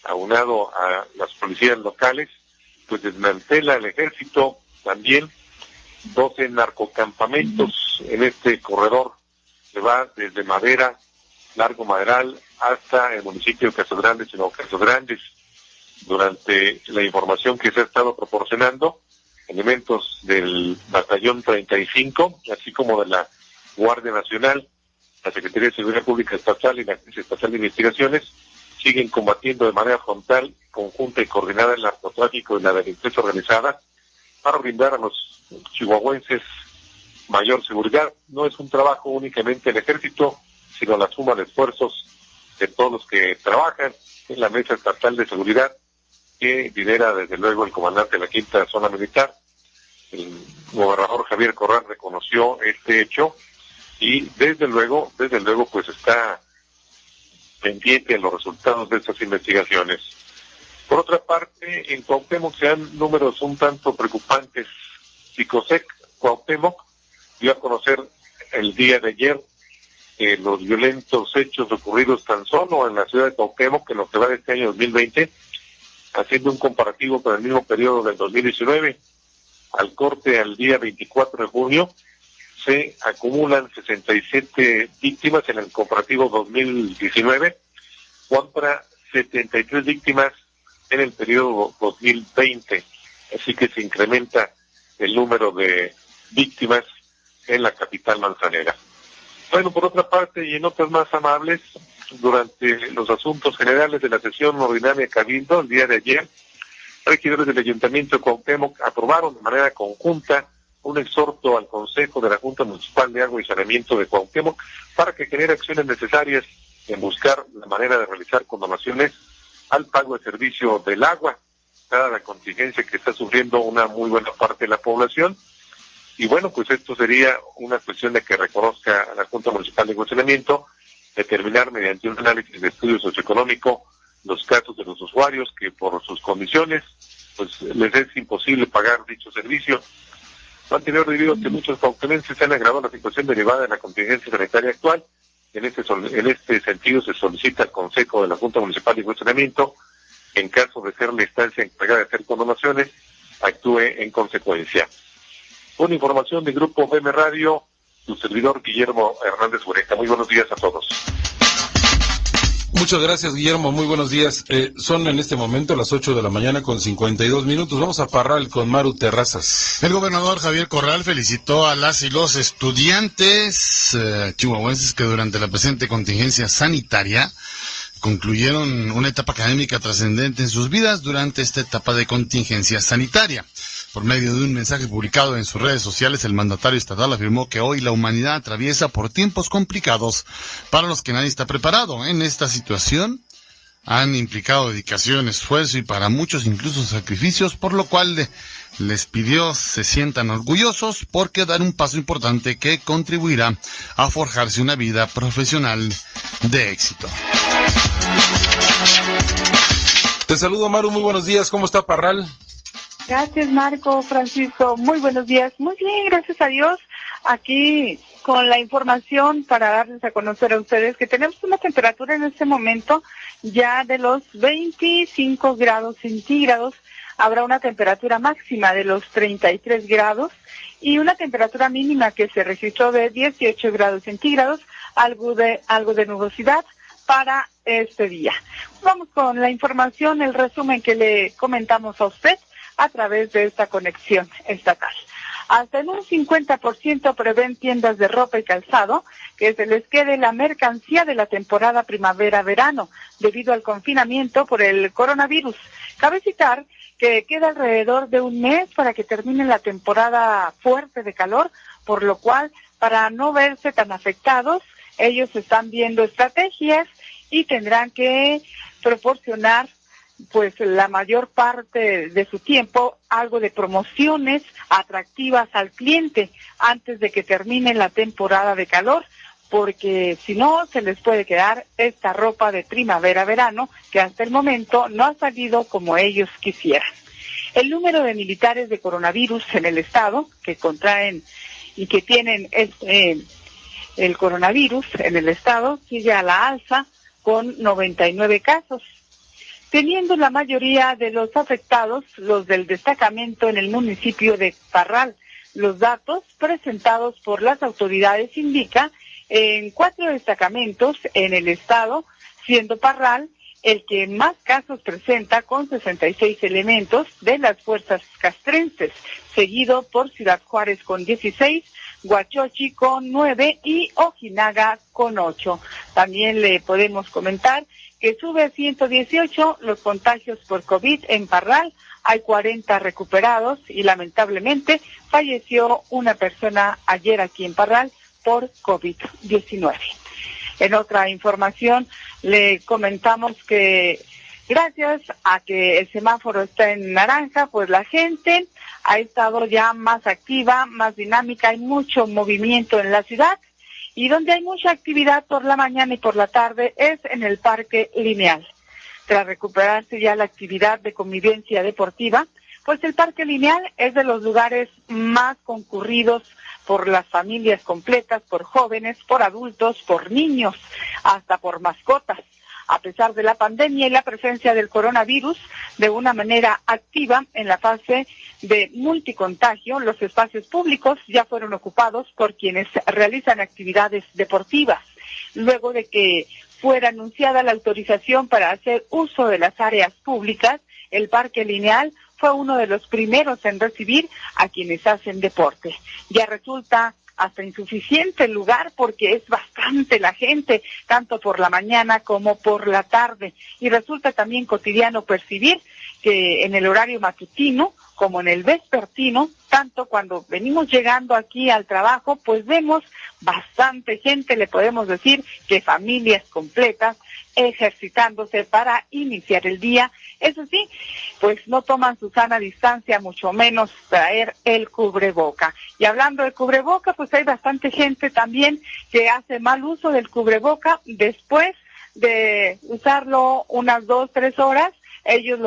aunado a las policías locales, pues desmantela el ejército también 12 narcocampamentos en este corredor que va desde Madera, Largo Maderal, hasta el municipio de Casas Grandes y Nuevo Casas Grandes. Durante la información que se ha estado proporcionando, elementos del Batallón 35, así como de la Guardia Nacional, la Secretaría de Seguridad Pública Estatal y la Agencia Estatal de Investigaciones siguen combatiendo de manera frontal, conjunta y coordinada el narcotráfico y la delincuencia organizada para brindar a los chihuahuenses mayor seguridad. No es un trabajo únicamente del ejército, sino la suma de esfuerzos de todos los que trabajan en la Mesa Estatal de Seguridad, que lidera desde luego el comandante de la Quinta Zona Militar. El gobernador Javier Corral reconoció este hecho y desde luego pues está pendiente de los resultados de estas investigaciones. Por otra parte, en Cuauhtémoc se dan números un tanto preocupantes. Picosec Cuauhtémoc dio a conocer el día de ayer los violentos hechos ocurridos tan solo en la ciudad de Cuauhtémoc, en lo que va de este año 2020, haciendo un comparativo con el mismo periodo del 2019. Al corte al día 24 de junio se acumulan 67 víctimas en el comparativo 2019 contra 73 víctimas en el periodo 2020. Así que se incrementa el número de víctimas en la capital manzanera. Bueno, por otra parte, y en notas más amables, durante los asuntos generales de la sesión ordinaria de Cabildo, el día de ayer, regidores del Ayuntamiento de Cuauhtémoc aprobaron de manera conjunta un exhorto al Consejo de la Junta Municipal de Agua y Saneamiento de Cuauhtémoc para que genere acciones necesarias en buscar la manera de realizar condonaciones al pago de servicio del agua, dada la contingencia que está sufriendo una muy buena parte de la población. Y bueno, pues esto sería una cuestión de que reconozca a la Junta Municipal de Agua y Saneamiento, determinar mediante un análisis de estudio socioeconómico los casos de los usuarios que por sus condiciones pues les es imposible pagar dicho servicio. Lo anterior debido a que muchos cuauhtémenses se han agravado la situación derivada de la contingencia sanitaria actual. En este sentido se solicita al Consejo de la Junta Municipal de Saneamiento, en caso de ser la instancia encargada de hacer condonaciones, actúe en consecuencia. Con información del Grupo BM Radio, su servidor Guillermo Hernández Ureta. Muy buenos días a todos. Muchas gracias, Guillermo. Muy buenos días. Son en este momento las 8 de la mañana con 52 minutos. Vamos a Parral con Maru Terrazas. El gobernador Javier Corral felicitó a las y los estudiantes chihuahuenses que durante la presente contingencia sanitaria concluyeron una etapa académica trascendente en sus vidas durante esta etapa de contingencia sanitaria. Por medio de un mensaje publicado en sus redes sociales, el mandatario estatal afirmó que hoy la humanidad atraviesa por tiempos complicados para los que nadie está preparado. En esta situación han implicado dedicación, esfuerzo y para muchos incluso sacrificios, por lo cual les pidió se sientan orgullosos porque dan un paso importante que contribuirá a forjarse una vida profesional de éxito. Te saludo, Maru, muy buenos días. ¿Cómo está Parral? Gracias, Marco, Francisco. Muy buenos días. Muy bien, gracias a Dios. Aquí con la información para darles a conocer a ustedes que tenemos una temperatura en este momento ya de los 25 grados centígrados. Habrá una temperatura máxima de los 33 grados y una temperatura mínima que se registró de 18 grados centígrados, algo de nubosidad para este día. Vamos con la información, el resumen que le comentamos a usted a través de esta conexión estatal. Hasta en un 50% prevén tiendas de ropa y calzado que se les quede la mercancía de la temporada primavera-verano debido al confinamiento por el coronavirus. Cabe citar que queda alrededor de un mes para que termine la temporada fuerte de calor, por lo cual, para no verse tan afectados, ellos están viendo estrategias y tendrán que proporcionar pues la mayor parte de su tiempo algo de promociones atractivas al cliente antes de que termine la temporada de calor, porque si no se les puede quedar esta ropa de primavera-verano que hasta el momento no ha salido como ellos quisieran. El número de militares de coronavirus en el estado que contraen y que tienen el coronavirus en el estado sigue a la alza con 99 casos. Teniendo la mayoría de los afectados los del destacamento en el municipio de Parral. Los datos presentados por las autoridades indican en 4 destacamentos en el estado, siendo Parral el que más casos presenta con 66 elementos de las fuerzas castrenses, seguido por Ciudad Juárez con 16, Huachochi con 9 y Ojinaga con 8. También le podemos comentar que sube a 118 los contagios por COVID en Parral, hay 40 recuperados y lamentablemente falleció una persona ayer aquí en Parral por COVID-19. En otra información le comentamos que gracias a que el semáforo está en naranja, pues la gente ha estado ya más activa, más dinámica, hay mucho movimiento en la ciudad. Y donde hay mucha actividad por la mañana y por la tarde es en el Parque Lineal. Tras recuperarse ya la actividad de convivencia deportiva, pues el Parque Lineal es de los lugares más concurridos por las familias completas, por jóvenes, por adultos, por niños, hasta por mascotas. a pesar de la pandemia y la presencia del coronavirus de una manera activa en la fase de multicontagio. Los espacios públicos ya fueron ocupados por quienes realizan actividades deportivas. Luego de que fuera anunciada la autorización para hacer uso de las áreas públicas, el Parque Lineal fue uno de los primeros en recibir a quienes hacen deporte. Ya resulta hasta insuficiente el lugar porque es bastante la gente, tanto por la mañana como por la tarde. Y resulta también cotidiano percibir que en el horario matutino como en el vespertino, tanto cuando venimos llegando aquí al trabajo, pues vemos bastante gente, le podemos decir que familias completas ejercitándose para iniciar el día. Eso sí, pues no toman su sana distancia, mucho menos traer el cubreboca. Y hablando de cubreboca, pues hay bastante gente también que hace mal uso del cubreboca después de usarlo unas 2-3 horas. Ellos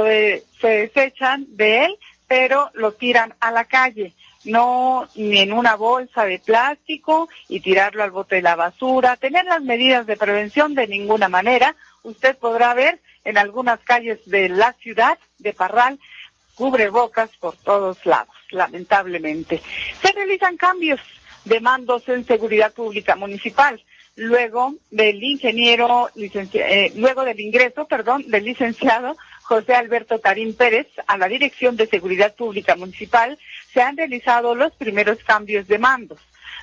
se desechan de él, pero lo tiran a la calle, no ni en una bolsa de plástico y tirarlo al bote de la basura. Tener las medidas de prevención de ninguna manera. Usted podrá ver en algunas calles de la ciudad de Parral cubrebocas por todos lados, lamentablemente. Se realizan cambios de mandos en seguridad pública municipal. Luego del ingreso del licenciado José Alberto Tarín Pérez a la Dirección de Seguridad Pública Municipal, se han realizado los primeros cambios de mandos.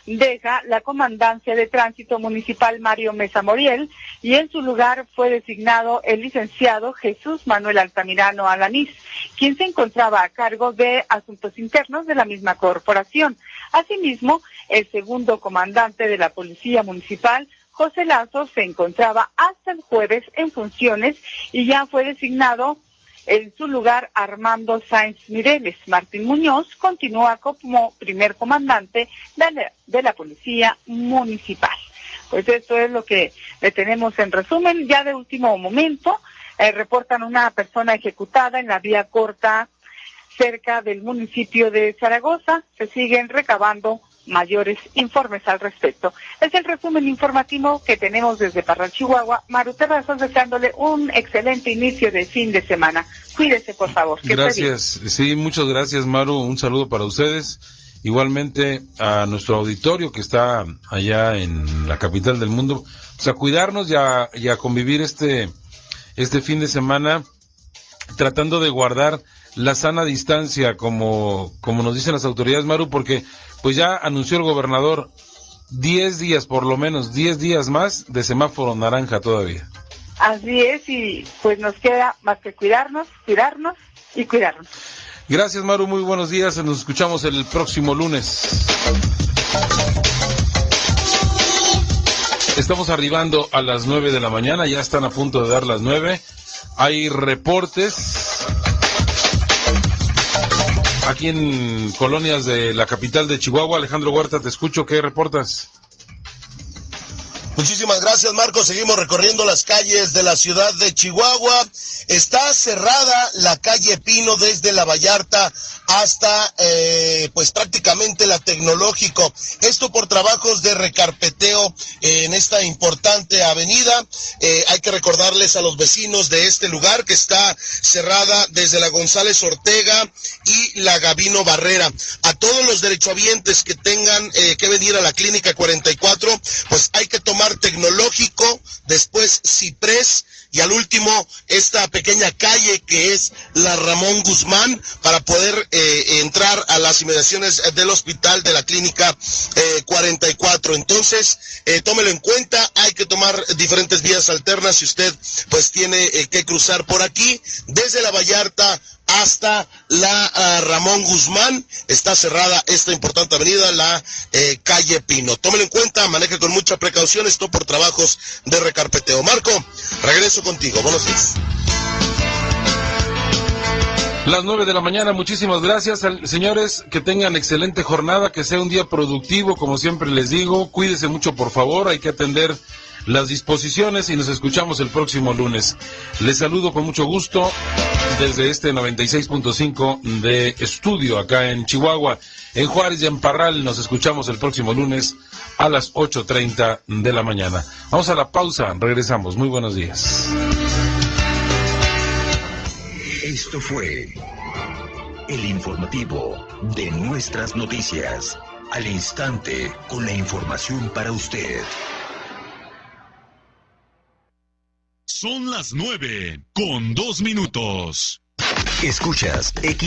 Deja la Comandancia de Tránsito Municipal Mario Mesa Moriel y en su lugar fue designado el licenciado Jesús Manuel Altamirano Alanís, quien se encontraba a cargo de asuntos internos de la misma corporación. Asimismo, el segundo comandante de la Policía Municipal, José Lazo, se encontraba hasta el jueves en funciones y ya fue designado en su lugar Armando Sáenz Mireles. Martín Muñoz continúa como primer comandante de la Policía Municipal. Pues esto es lo que le tenemos en resumen. Ya de último momento, reportan una persona ejecutada en la vía corta cerca del municipio de Zaragoza. Se siguen recabando mayores informes al respecto. Es el resumen informativo que tenemos desde Parral, Chihuahua. Maru Terrazas, deseándole un excelente inicio de fin de semana. Cuídese, por favor. Gracias. Sí, muchas gracias, Maru. Un saludo para ustedes. Igualmente a nuestro auditorio que está allá en la capital del mundo. O sea, cuidarnos y a convivir este fin de semana, tratando de guardar la sana distancia, como nos dicen las autoridades, Maru, porque pues ya anunció el gobernador 10 días, por lo menos 10 días más de semáforo naranja todavía. Así es, y pues nos queda más que cuidarnos y cuidarnos. Gracias, Maru, muy buenos días, nos escuchamos el próximo lunes. Estamos arribando a las 9 de la mañana, ya están a punto de dar las 9. Hay reportes aquí en colonias de la capital de Chihuahua. Alejandro Huerta, te escucho, ¿qué reportas? Muchísimas gracias, Marco. Seguimos recorriendo las calles de la ciudad de Chihuahua. Está cerrada la calle Pino desde la Vallarta hasta pues prácticamente la Tecnológico. Esto por trabajos de recarpeteo en esta importante avenida. Hay que recordarles a los vecinos de este lugar que está cerrada desde la González Ortega y la Gavino Barrera. A todos los derechohabientes que tengan que venir a la Clínica 44, pues hay que tomar Tecnológico, después Ciprés y al último esta pequeña calle que es la Ramón Guzmán para poder entrar a las inmediaciones del hospital de la Clínica 44. Entonces, tómelo en cuenta, hay que tomar diferentes vías alternas si usted pues tiene que cruzar por aquí desde la Vallarta hasta la Ramón Guzmán. Está cerrada esta importante avenida, la calle Pino. Tómelo en cuenta, maneje con mucha precaución, esto por trabajos de recarpeteo. Marco, regreso contigo, buenos días. Las 9 de la mañana, muchísimas gracias, señores, que tengan excelente jornada, que sea un día productivo, como siempre les digo, cuídense mucho por favor, hay que atender las disposiciones y nos escuchamos el próximo lunes. Les saludo con mucho gusto desde este 96.5 de estudio acá en Chihuahua, en Juárez y en Parral. Nos escuchamos el próximo lunes a las 8:30 de la mañana. Vamos a la pausa, regresamos. Muy buenos días. Esto fue el informativo de Nuestras Noticias. Al instante, con la información para usted. Son las 9:02. Escuchas X.